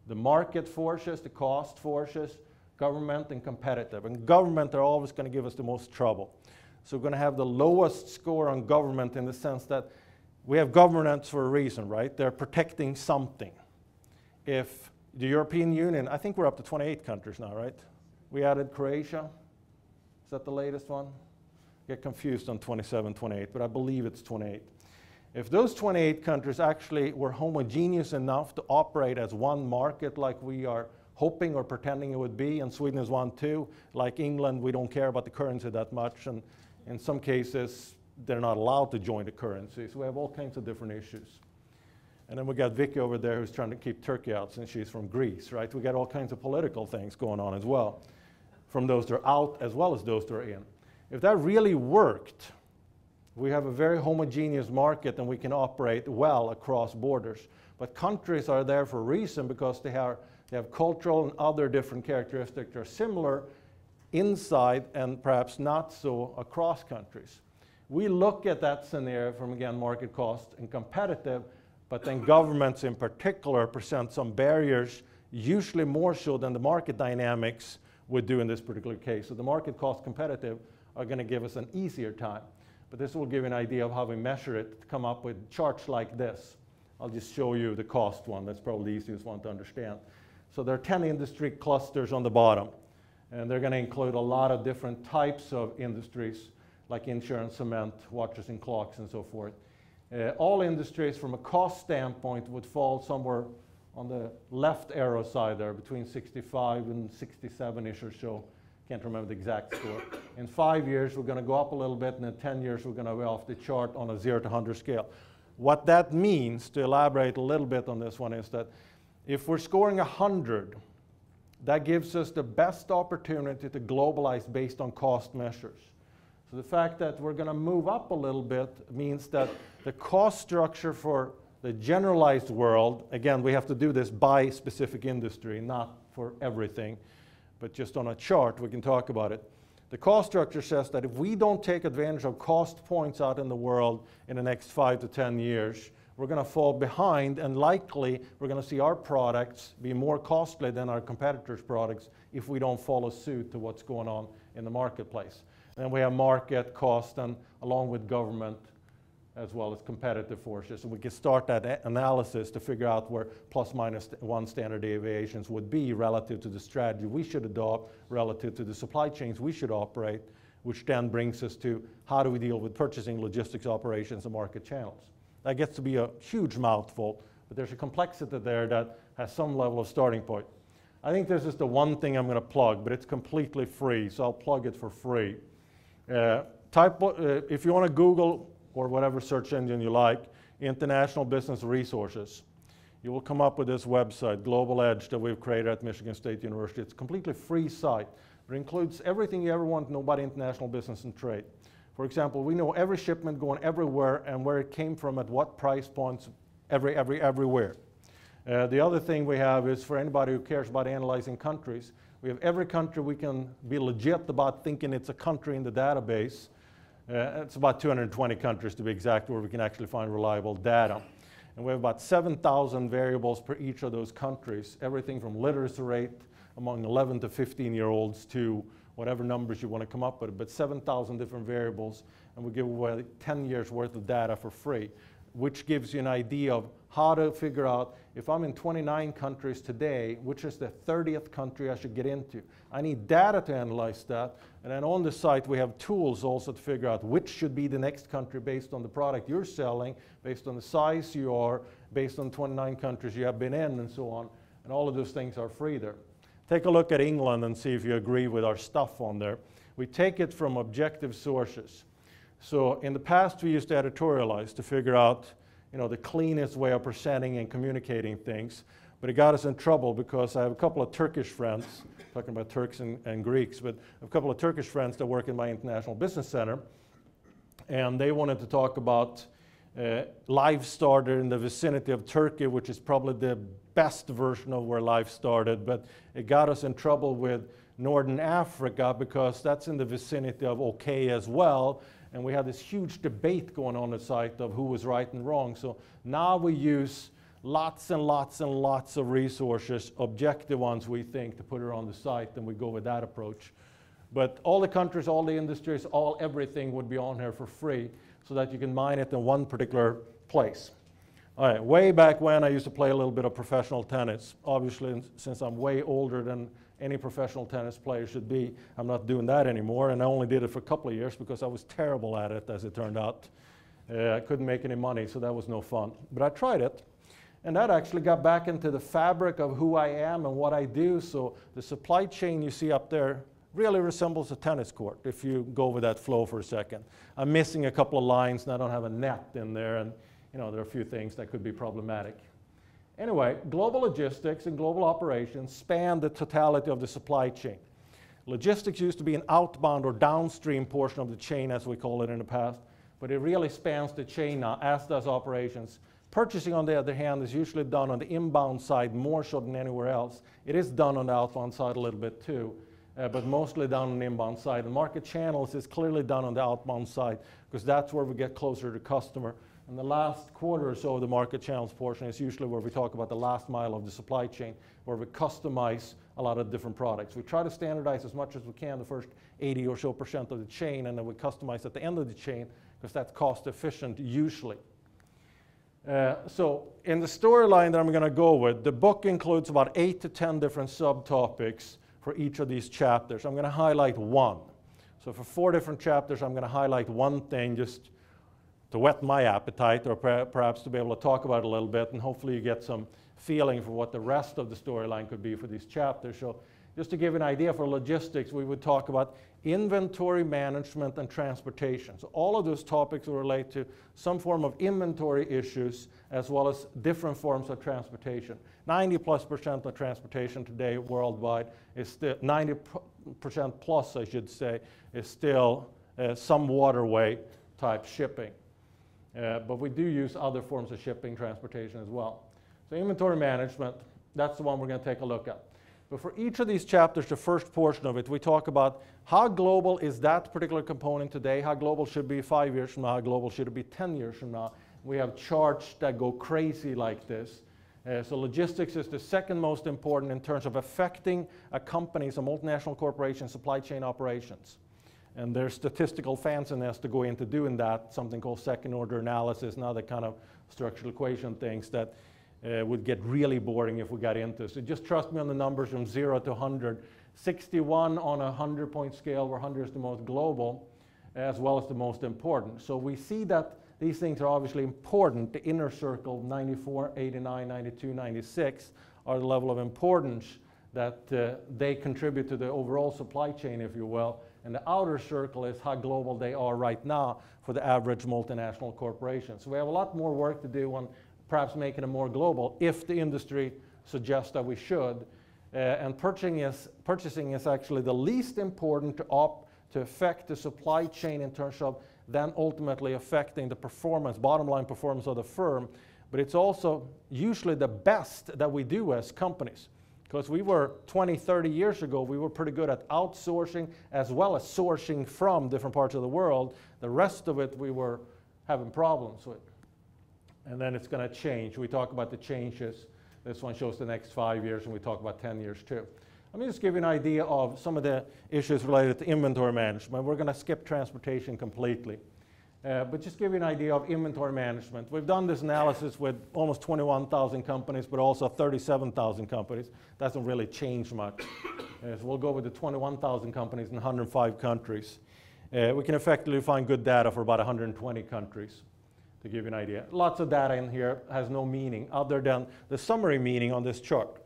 The market forces, the cost forces, government, and competitive. And government are always going to give us the most trouble. So we're going to have the lowest score on government in the sense that we have governance for a reason, right? They're protecting something. If the European Union, I think we're up to 28 countries now, right? We added Croatia. Is that the latest one? I get confused on 27, 28, but I believe it's 28. If those 28 countries actually were homogeneous enough to operate as one market like we are hoping or pretending it would be, and Sweden is one too, like England, we don't care about the currency that much, and in some cases, they're not allowed to join the currency. So we have all kinds of different issues. And then we got Vicky over there who's trying to keep Turkey out since she's from Greece, right? We got all kinds of political things going on as well, from those that are out as well as those that are in. If that really worked, we have a very homogeneous market and we can operate well across borders. But countries are there for a reason because they have cultural and other different characteristics that are similar inside and perhaps not so across countries. We look at that scenario from, again, market cost and competitive, but then governments in particular present some barriers, usually more so than the market dynamics would do in this particular case. So the market cost competitive are going to give us an easier time. But this will give you an idea of how we measure it to come up with charts like this. I'll just show you the cost one. That's probably the easiest one to understand. So there are 10 industry clusters on the bottom. And they're going to include a lot of different types of industries, like insurance, cement, watches and clocks, and so forth. All industries from a cost standpoint would fall somewhere on the left arrow side there, between 65 and 67-ish or so. Can't remember the exact score. In 5 years, we're going to go up a little bit, and in 10 years, we're going to be off the chart on a 0 to 100 scale. What that means, to elaborate a little bit on this one, is that if we're scoring 100 that gives us the best opportunity to globalize based on cost measures. So the fact that we're going to move up a little bit means that the cost structure for the generalized world, again, we have to do this by specific industry, not for everything, but just on a chart we can talk about it. The cost structure says that if we don't take advantage of cost points out in the world in the next 5 to 10 years, we're going to fall behind, and likely we're going to see our products be more costly than our competitors' products if we don't follow suit to what's going on in the marketplace. And then we have market, cost, and along with government, as well as competitive forces. So we can start that analysis to figure out where plus minus 1 standard deviations would be relative to the strategy we should adopt, relative to the supply chains we should operate, which then brings us to how do we deal with purchasing, logistics, operations, and market channels. That gets to be a huge mouthful, but there's a complexity there that has some level of starting point. I think this is the one thing I'm going to plug, but it's completely free, so I'll plug it for free. If you want to Google or whatever search engine you like, International Business Resources, you will come up with this website, Global Edge, that we've created at Michigan State University. It's a completely free site. It includes everything you ever want to know about international business and trade. For example, we know every shipment going everywhere and where it came from at what price points everywhere. The other thing we have is for anybody who cares about analyzing countries, we have every country we can be legit about thinking it's a country in the database. It's about 220 countries to be exact where we can actually find reliable data. And we have about 7,000 variables per each of those countries, everything from literacy rate among 11 to 15-year-olds to whatever numbers you want to come up with, but 7,000 different variables, and we give away 10 years worth of data for free, which gives you an idea of how to figure out if I'm in 29 countries today, which is the 30th country I should get into. I need data to analyze that, and then on the site we have tools also to figure out which should be the next country based on the product you're selling, based on the size you are, based on 29 countries you have been in, and so on, and all of those things are free there. Take a look at England and see if you agree with our stuff on there. We take it from objective sources. So in the past we used to editorialize to figure out the cleanest way of presenting and communicating things, but it got us in trouble because I have a couple of Turkish friends, talking about Turks and Greeks, but a couple of Turkish friends that work in my International Business Center, and they wanted to talk about life started in the vicinity of Turkey, which is probably the best version of where life started, but it got us in trouble with Northern Africa because that's in the vicinity of OK as well, and we had this huge debate going on the site of who was right and wrong. So now we use lots and lots and lots of resources, objective ones we think, to put it on the site, and we go with that approach. But all the countries, all the industries, everything would be on here for free so that you can mine it in one particular place. All right, way back when I used to play a little bit of professional tennis. Obviously, since I'm way older than any professional tennis player should be, I'm not doing that anymore, and I only did it for a couple of years because I was terrible at it, as it turned out. I couldn't make any money, so that was no fun. But I tried it, and that actually got back into the fabric of who I am and what I do. So the supply chain you see up there really resembles a tennis court, if you go with that flow for a second. I'm missing a couple of lines, and I don't have a net in there, and there are a few things that could be problematic. Anyway, global logistics and global operations span the totality of the supply chain. Logistics used to be an outbound or downstream portion of the chain, as we call it in the past, but it really spans the chain now, as does operations. Purchasing, on the other hand, is usually done on the inbound side more so than anywhere else. It is done on the outbound side a little bit too, but mostly done on the inbound side. And market channels is clearly done on the outbound side because that's where we get closer to customer. And the last quarter or so of the market channels portion is usually where we talk about the last mile of the supply chain, where we customize a lot of different products. We try to standardize as much as we can the first 80% or so of the chain, and then we customize at the end of the chain because that's cost efficient usually. So in the storyline that I'm going to go with, the book includes about 8 to 10 different subtopics for each of these chapters. I'm going to highlight one. So for 4 different chapters, I'm going to highlight one thing just to whet my appetite, or perhaps to be able to talk about it a little bit, and hopefully you get some feeling for what the rest of the storyline could be for these chapters. So Just to give an idea for logistics, we would talk about inventory management and transportation. So all of those topics will relate to some form of inventory issues as well as different forms of transportation. 90+% of transportation today worldwide is still, 90% plus I should say, is still some waterway type shipping. But we do use other forms of shipping transportation as well. So inventory management, that's the one we're going to take a look at. But for each of these chapters, the first portion of it, we talk about how global is that particular component today, how global should it be 5 years from now, how global should it be 10 years from now. We have charts that go crazy like this. So logistics is the second most important in terms of affecting a company's, a multinational corporation, supply chain operations. And there's statistical fanciness to go into doing that, something called second order analysis, and other kind of structural equation things that would get really boring if we got into. So just trust me on the numbers from 0 to 100. 61 on a 100-point scale, where 100 is the most global, as well as the most important. So we see that these things are obviously important. The inner circle, 94, 89, 92, 96, are the level of importance that they contribute to the overall supply chain, if you will. And the outer circle is how global they are right now for the average multinational corporation. So we have a lot more work to do on perhaps making it more global if the industry suggests that we should. And purchasing is actually the least important to affect the supply chain in terms of then ultimately affecting the performance, bottom line performance of the firm. But it's also usually the best that we do as companies. Because we were 20, 30 years ago, we were pretty good at outsourcing as well as sourcing from different parts of the world. The rest of it we were having problems with. And then it's going to change. We talk about the changes. This one shows the next 5 years, and we talk about 10 years too. Let me just give you an idea of some of the issues related to inventory management. We're going to skip transportation completely. But just give you an idea of inventory management. We've done this analysis with almost 21,000 companies, but also 37,000 companies. Doesn't really change much. So we'll go with the 21,000 companies in 105 countries. We can effectively find good data for about 120 countries, to give you an idea. Lots of data in here has no meaning other than the summary meaning on this chart.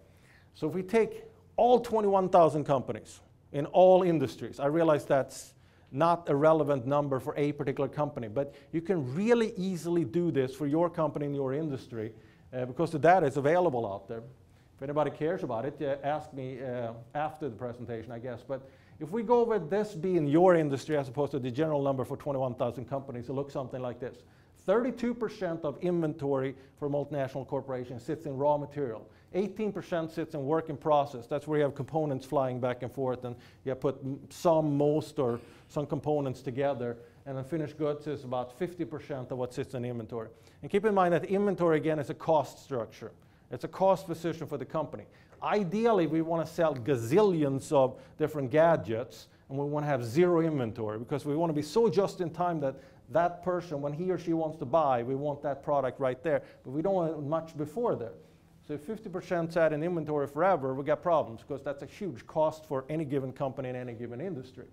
So if we take all 21,000 companies in all industries, I realize that's not a relevant number for a particular company, but you can really easily do this for your company and your industry because the data is available out there. If anybody cares about it, ask me after the presentation, I guess. But if we go with this being your industry as opposed to the general number for 21,000 companies, it looks something like this. 32% of inventory for multinational corporations sits in raw material. 18% sits in work in process. That's where you have components flying back and forth, and you put some, most, or some components together. And then finished goods is about 50% of what sits in inventory. And keep in mind that inventory, again, is a cost structure. It's a cost position for the company. Ideally, we want to sell gazillions of different gadgets, and we want to have zero inventory because we want to be so just in time that that person, when he or she wants to buy, we want that product right there, but we don't want much before there. So if 50% sat in inventory forever, we got problems because that's a huge cost for any given company in any given industry.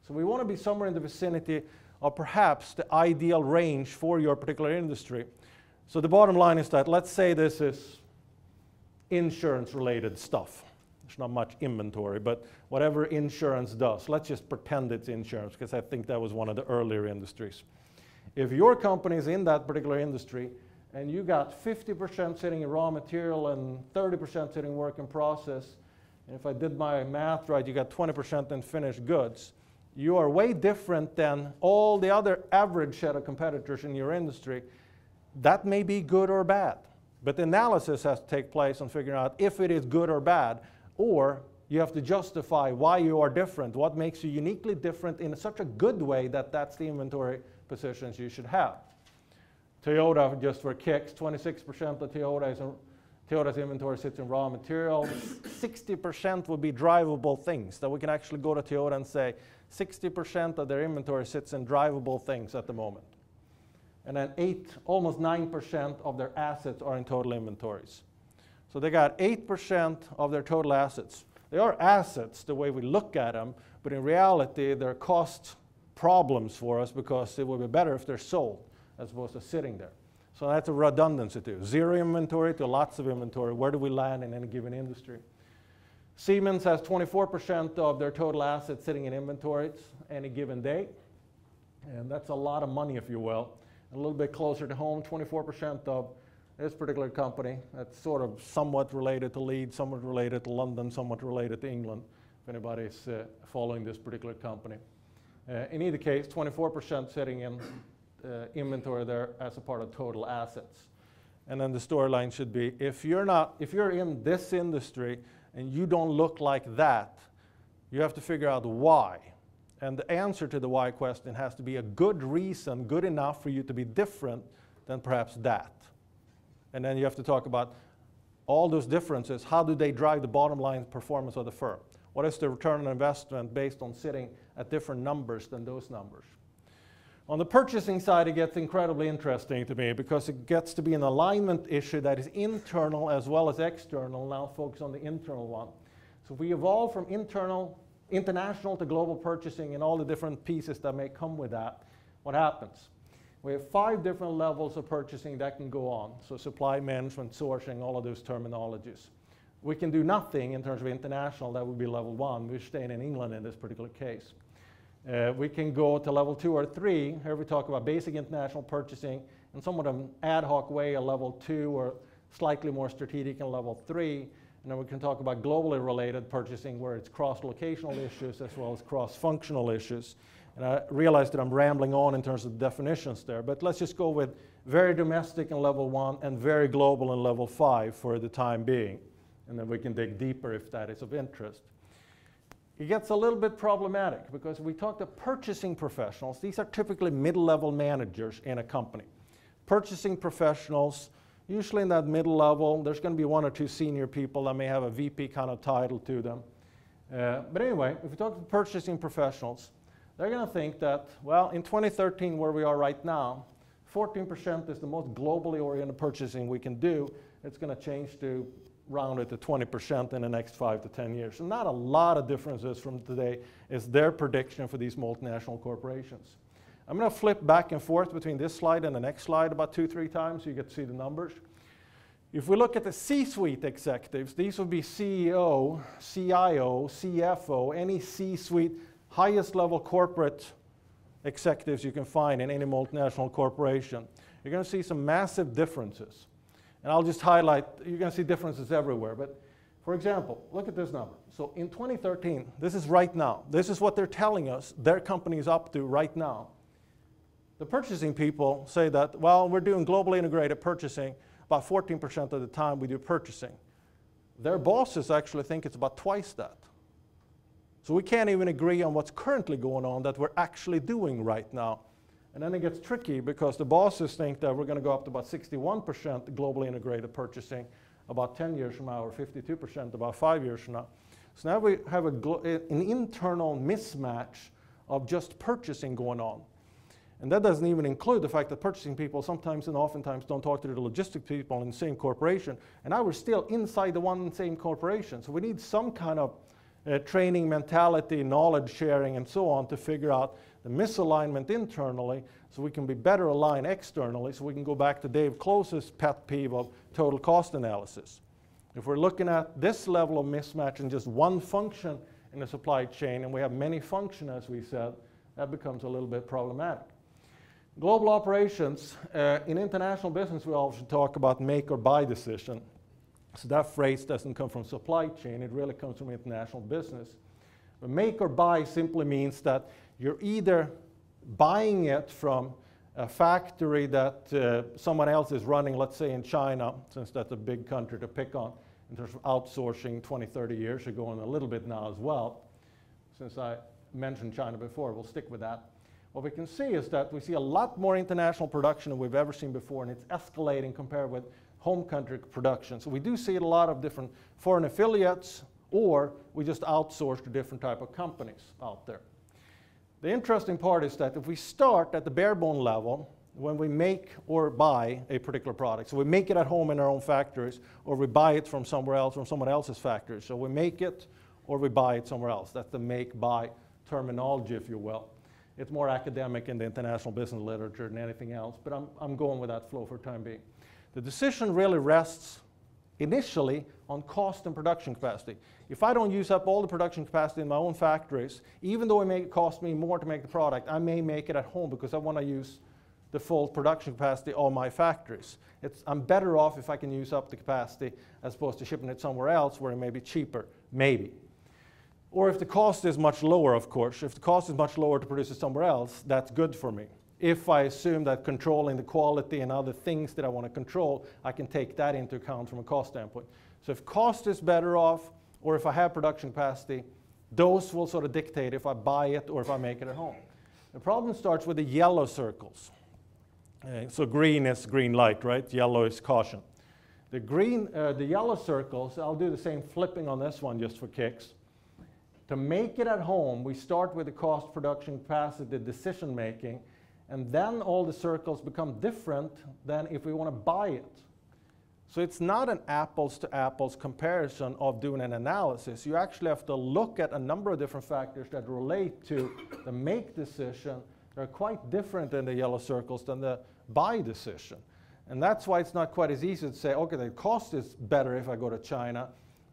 So we want to be somewhere in the vicinity of perhaps the ideal range for your particular industry. So the bottom line is that let's say this is insurance-related stuff. There's not much inventory, but whatever insurance does, let's just pretend it's insurance because I think that was one of the earlier industries. If your company is in that particular industry and you got 50% sitting in raw material and 30% sitting in work in process, and if I did my math right, you got 20% in finished goods, you are way different than all the other average set of competitors in your industry. That may be good or bad, but the analysis has to take place on figuring out if it is good or bad, or you have to justify why you are different, what makes you uniquely different in such a good way that that's the inventory positions you should have. Toyota, just for kicks, 26% of Toyota's inventory sits in raw material. 60% would be drivable things, that we can actually go to Toyota and say 60% of their inventory sits in drivable things at the moment. And then almost 9% of their assets are in total inventories. So they got 8% of their total assets. They are assets the way we look at them, but in reality they're cost problems for us because it would be better if they're sold as opposed to sitting there. So that's a redundancy too. Zero inventory to lots of inventory. Where do we land in any given industry? Siemens has 24% of their total assets sitting in inventories any given day. And that's a lot of money, if you will. A little bit closer to home, 24% of this particular company. That's sort of somewhat related to Leeds, somewhat related to London, somewhat related to England, if anybody's following this particular company. In either case, 24% sitting in inventory there as a part of total assets. And then the storyline should be, if you're in this industry and you don't look like that, you have to figure out why. And the answer to the why question has to be a good reason, good enough for you to be different than perhaps that. And then you have to talk about all those differences. How do they drive the bottom line performance of the firm? What is the return on investment based on sitting at different numbers than those numbers? On the purchasing side, it gets incredibly interesting to me because it gets to be an alignment issue that is internal as well as external. Now focus on the internal one. So we evolve from international to global purchasing and all the different pieces that may come with that. What happens? We have 5 different levels of purchasing that can go on. So supply management, sourcing, all of those terminologies. We can do nothing in terms of international. That would be level 1. We're staying in England in this particular case. We can go to level 2 or 3. Here we talk about basic international purchasing in somewhat of an ad hoc way, a level 2 or slightly more strategic in level 3. And then we can talk about globally related purchasing where it's cross-locational issues as well as cross-functional issues. And I realize that I'm rambling on in terms of definitions there, but let's just go with very domestic in level 1 and very global in level 5 for the time being. And then we can dig deeper if that is of interest. It gets a little bit problematic because we talk to purchasing professionals. These are typically mid-level managers in a company. Purchasing professionals, usually in that middle level, there's going to be 1 or 2 senior people that may have a VP kind of title to them. But anyway, if we talk to purchasing professionals, they're going to think that, well, in 2013, where we are right now, 14% is the most globally oriented purchasing we can do. It's going to change to round it to 20% in the next 5 to 10 years. And not a lot of differences from today is their prediction for these multinational corporations. I'm going to flip back and forth between this slide and the next slide about 2-3 times so you get to see the numbers. If we look at the C-suite executives, these would be CEO, CIO, CFO, any C-suite, highest level corporate executives you can find in any multinational corporation. You're going to see some massive differences. And I'll just highlight, you're going to see differences everywhere. But for example, look at this number. So in 2013, this is right now. This is what they're telling us their company is up to right now. The purchasing people say that, well, we're doing globally integrated purchasing. About 14% of the time we do purchasing. Their bosses actually think it's about twice that. So we can't even agree on what's currently going on that we're actually doing right now. And then it gets tricky because the bosses think that we're going to go up to about 61% globally integrated purchasing about 10 years from now, or 52% about 5 years from now. So now we have an internal mismatch of just purchasing going on. And that doesn't even include the fact that purchasing people sometimes and oftentimes don't talk to the logistics people in the same corporation. And now we're still inside the one and same corporation. So we need some kind of training, mentality, knowledge sharing, and so on to figure out the misalignment internally so we can be better aligned externally so we can go back to Dave Close's pet peeve of total cost analysis. If we're looking at this level of mismatch in just one function in the supply chain and we have many functions, as we said, that becomes a little bit problematic. Global operations, in international business we often talk about make or buy decision. So that phrase doesn't come from supply chain, it really comes from international business. But make or buy simply means that you're either buying it from a factory that someone else is running, let's say in China, since that's a big country to pick on in terms of outsourcing 20, 30 years ago and a little bit now as well. Since I mentioned China before, we'll stick with that. What we can see is that we see a lot more international production than we've ever seen before, and it's escalating compared with home country production. So we do see a lot of different foreign affiliates, or we just outsource to different type of companies out there. The interesting part is that if we start at the bare bone level, when we make or buy a particular product, so we make it at home in our own factories, or we buy it from somewhere else, from someone else's factory. So we make it, or we buy it somewhere else. That's the make-buy terminology, if you will. It's more academic in the international business literature than anything else, but I'm going with that flow for the time being. The decision really rests initially on cost and production capacity. If I don't use up all the production capacity in my own factories, even though it may cost me more to make the product, I may make it at home because I want to use the full production capacity of my factories. I'm better off if I can use up the capacity as opposed to shipping it somewhere else where it may be cheaper, maybe. Or if the cost is much lower, of course. If the cost is much lower to produce it somewhere else, that's good for me. If I assume that controlling the quality and other things that I want to control, I can take that into account from a cost standpoint. So if cost is better off, or if I have production capacity, those will sort of dictate if I buy it or if I make it at home. The problem starts with the yellow circles. So green is green light, right? Yellow is caution. The yellow circles, I'll do the same flipping on this one just for kicks. To make it at home, we start with the cost, production capacity, decision making, and then all the circles become different than if we want to buy it. So it's not an apples to apples comparison of doing an analysis. You actually have to look at a number of different factors that relate to the make decision. They're quite different in the yellow circles than the buy decision. And that's why it's not quite as easy to say, okay, the cost is better if I go to China,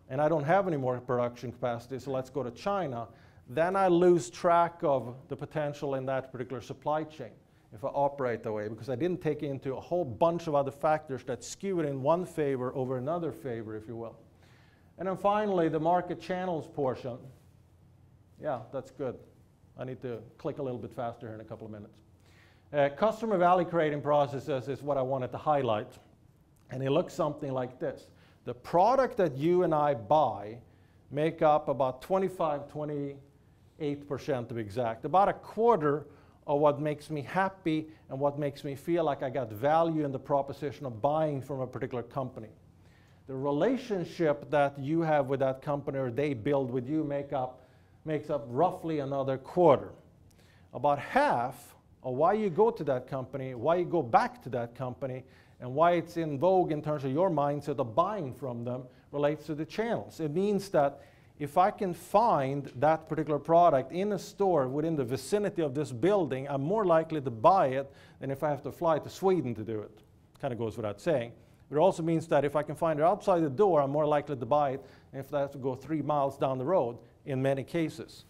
and I don't have any more production capacity, so let's go to China. Then I lose track of the potential in that particular supply chain if I operate that way, because I didn't take into a whole bunch of other factors that skew it in one favor over another favor, if you will. And then finally, the market channels portion. Yeah, that's good. I need to click a little bit faster here in a couple of minutes. Customer value creating processes is what I wanted to highlight. And it looks something like this. The product that you and I buy make up about 28% to be exact. About a quarter of what makes me happy and what makes me feel like I got value in the proposition of buying from a particular company. The relationship that you have with that company or they build with you makes up roughly another quarter. About half of why you go to that company, why you go back to that company, and why it's in vogue in terms of your mindset of buying from them relates to the channels. It means that if I can find that particular product in a store within the vicinity of this building, I'm more likely to buy it than if I have to fly to Sweden to do it. Kind of goes without saying. But it also means that if I can find it outside the door, I'm more likely to buy it than if I have to go 3 miles down the road in many cases.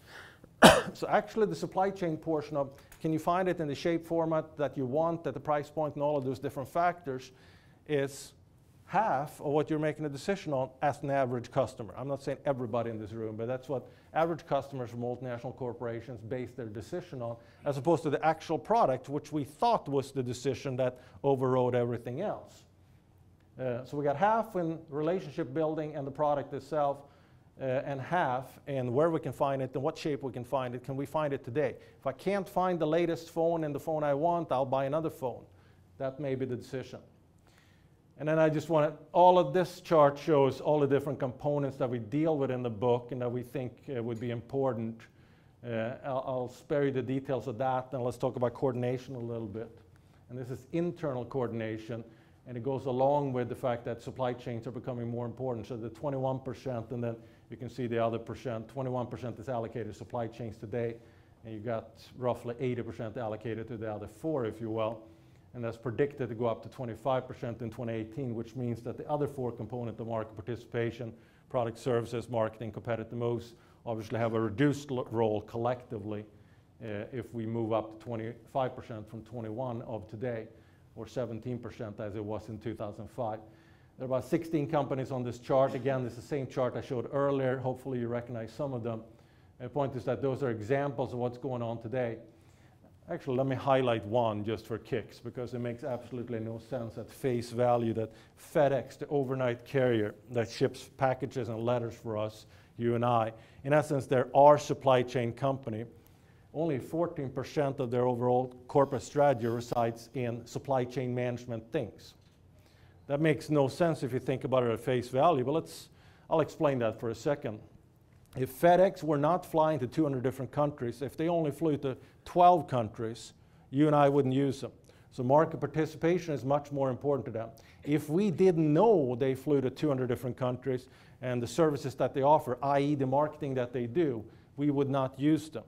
So actually the supply chain portion of can you find it in the shape format that you want at the price point and all of those different factors is half of what you're making a decision on as an average customer. I'm not saying everybody in this room, but that's what average customers from multinational corporations base their decision on, as opposed to the actual product, which we thought was the decision that overrode everything else. So we got half in relationship building and the product itself, and half in where we can find it and what shape we can find it. Can we find it today? If I can't find the latest phone and the phone I want, I'll buy another phone. That may be the decision. And then I just want to, all of this chart shows all the different components that we deal with in the book and that we think would be important. I'll spare you the details of that, and let's talk about coordination a little bit. And this is internal coordination, and it goes along with the fact that supply chains are becoming more important. So the 21%, and then you can see the other percent, 21% is allocated to supply chains today, and you got roughly 80% allocated to the other 4, if you will. And that's predicted to go up to 25% in 2018, which means that the other 4 components of market participation, product services, marketing, competitive moves, obviously have a reduced role collectively if we move up to 25% from 21 of today, or 17% as it was in 2005. There are about 16 companies on this chart. Again, this is the same chart I showed earlier. Hopefully you recognize some of them. The point is that those are examples of what's going on today. Actually, let me highlight one just for kicks, because it makes absolutely no sense at face value that FedEx, the overnight carrier that ships packages and letters for us, you and I, in essence, they're our supply chain company. Only 14% of their overall corporate strategy resides in supply chain management things. That makes no sense if you think about it at face value, but I'll explain that for a second. If FedEx were not flying to 200 different countries, if they only flew to 12 countries, you and I wouldn't use them. So market participation is much more important to them. If we didn't know they flew to 200 different countries and the services that they offer, i.e. the marketing that they do, we would not use them.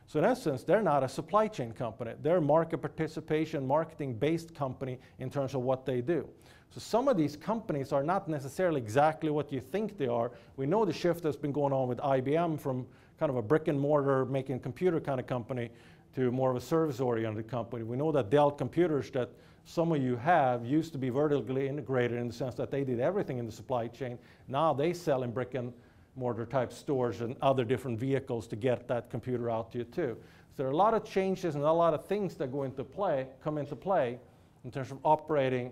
So in essence, they're not a supply chain company. They're a market participation, marketing-based company in terms of what they do. So some of these companies are not necessarily exactly what you think they are. We know the shift that's been going on with IBM from kind of a brick and mortar making computer kind of company to more of a service-oriented company. We know that Dell computers that some of you have used to be vertically integrated in the sense that they did everything in the supply chain. Now they sell in brick and mortar type stores and other different vehicles to get that computer out to you too. So there are a lot of changes and a lot of things that come into play in terms of operating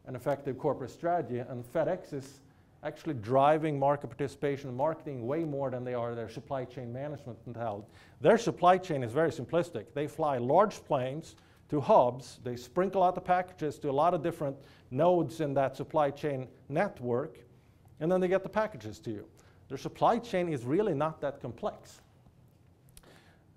an effective corporate strategy, and FedEx is actually driving market participation and marketing way more than they are their supply chain management mentality. Their supply chain is very simplistic. They fly large planes to hubs, they sprinkle out the packages to a lot of different nodes in that supply chain network, and then they get the packages to you. Their supply chain is really not that complex.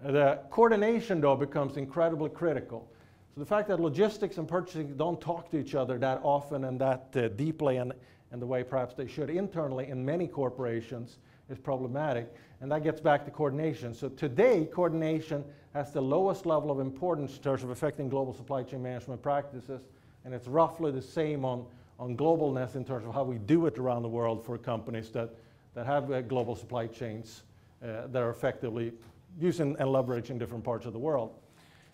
The coordination, though, becomes incredibly critical. So the fact that logistics and purchasing don't talk to each other that often and that deeply and the way perhaps they should internally in many corporations is problematic. And that gets back to coordination. So today, coordination has the lowest level of importance in terms of affecting global supply chain management practices. And it's roughly the same on globalness in terms of how we do it around the world for companies that have global supply chains that are effectively using and leveraging different parts of the world.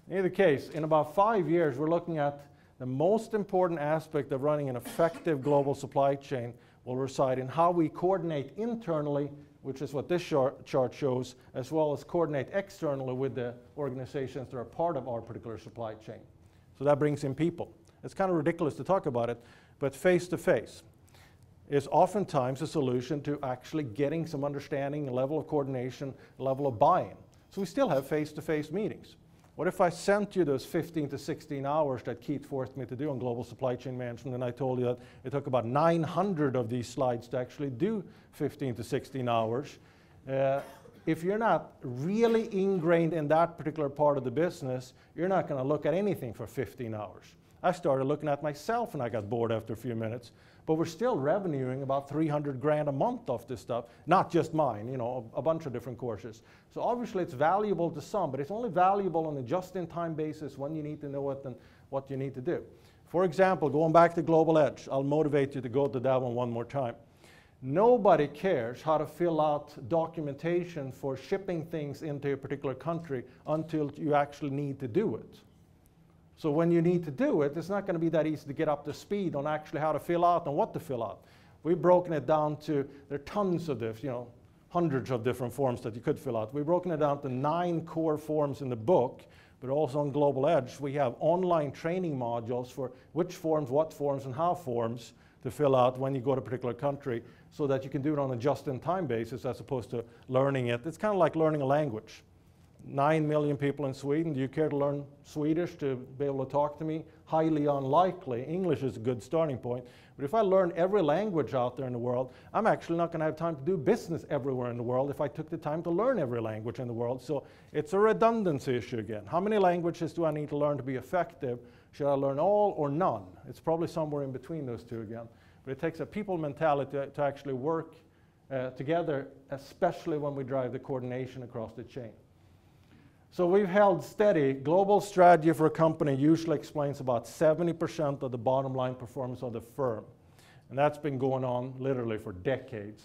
In either case, in about 5 years, we're looking at the most important aspect of running an effective global supply chain will reside in how we coordinate internally, which is what this chart shows, as well as coordinate externally with the organizations that are part of our particular supply chain. So that brings in people. It's kind of ridiculous to talk about it, but face-to-face is oftentimes a solution to actually getting some understanding, a level of coordination, a level of buy-in. So we still have face-to-face meetings. What if I sent you those 15 to 16 hours that Keith forced me to do on global supply chain management, and I told you that it took about 900 of these slides to actually do 15 to 16 hours. If you're not really ingrained in that particular part of the business, you're not going to look at anything for 15 hours. I started looking at myself and I got bored after a few minutes, but we're still revenuing about 300 grand a month off this stuff, not just mine, you know, a bunch of different courses. So obviously it's valuable to some, but it's only valuable on a just-in-time basis when you need to know it and what you need to do. For example, going back to Global Edge, I'll motivate you to go to that one more time. Nobody cares how to fill out documentation for shipping things into a particular country until you actually need to do it. So when you need to do it, it's not going to be that easy to get up to speed on actually how to fill out and what to fill out. We've broken it down to, there are tons of this, you know, hundreds of different forms that you could fill out. We've broken it down to 9 core forms in the book, but also on Global Edge, we have online training modules for which forms, what forms, and how forms to fill out when you go to a particular country so that you can do it on a just-in-time basis as opposed to learning it. It's kind of like learning a language. 9 million people in Sweden. Do you care to learn Swedish to be able to talk to me? Highly unlikely. English is a good starting point. But if I learn every language out there in the world, I'm actually not going to have time to do business everywhere in the world if I took the time to learn every language in the world. So it's a redundancy issue again. How many languages do I need to learn to be effective? Should I learn all or none? It's probably somewhere in between those two again. But it takes a people mentality to actually work together, especially when we drive the coordination across the chain. So we've held steady. Global strategy for a company usually explains about 70% of the bottom line performance of the firm. And that's been going on literally for decades.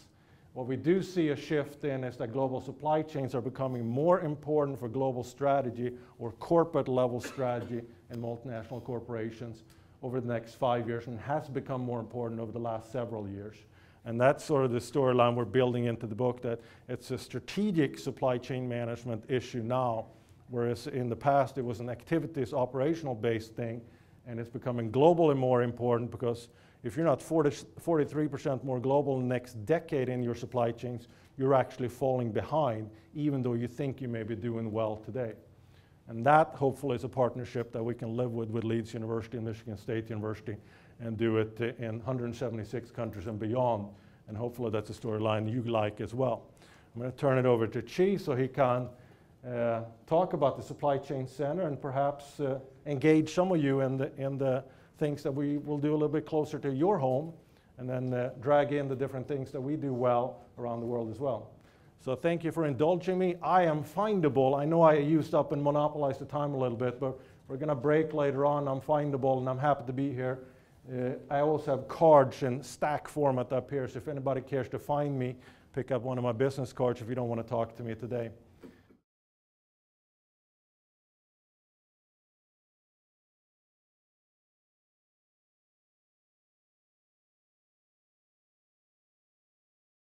What we do see a shift in is that global supply chains are becoming more important for global strategy or corporate level strategy in multinational corporations over the next 5 years, and has become more important over the last several years. And that's sort of the storyline we're building into the book, that it's a strategic supply chain management issue now, whereas in the past it was an activities operational based thing, and it's becoming globally more important because if you're not 43% more global in the next decade in your supply chains, you're actually falling behind, even though you think you may be doing well today. And that hopefully is a partnership that we can live with Leeds University and Michigan State University, and do it in 176 countries and beyond. And hopefully that's a storyline you like as well. I'm going to turn it over to Chi so he can talk about the Supply Chain Center and perhaps engage some of you in the things that we will do a little bit closer to your home, and then drag in the different things that we do well around the world as well. So thank you for indulging me. I am findable. I know I used up and monopolized the time a little bit, but we're going to break later on. I'm findable, and I'm happy to be here. I also have cards in stack format up here, so if anybody cares to find me, pick up one of my business cards if you don't want to talk to me today.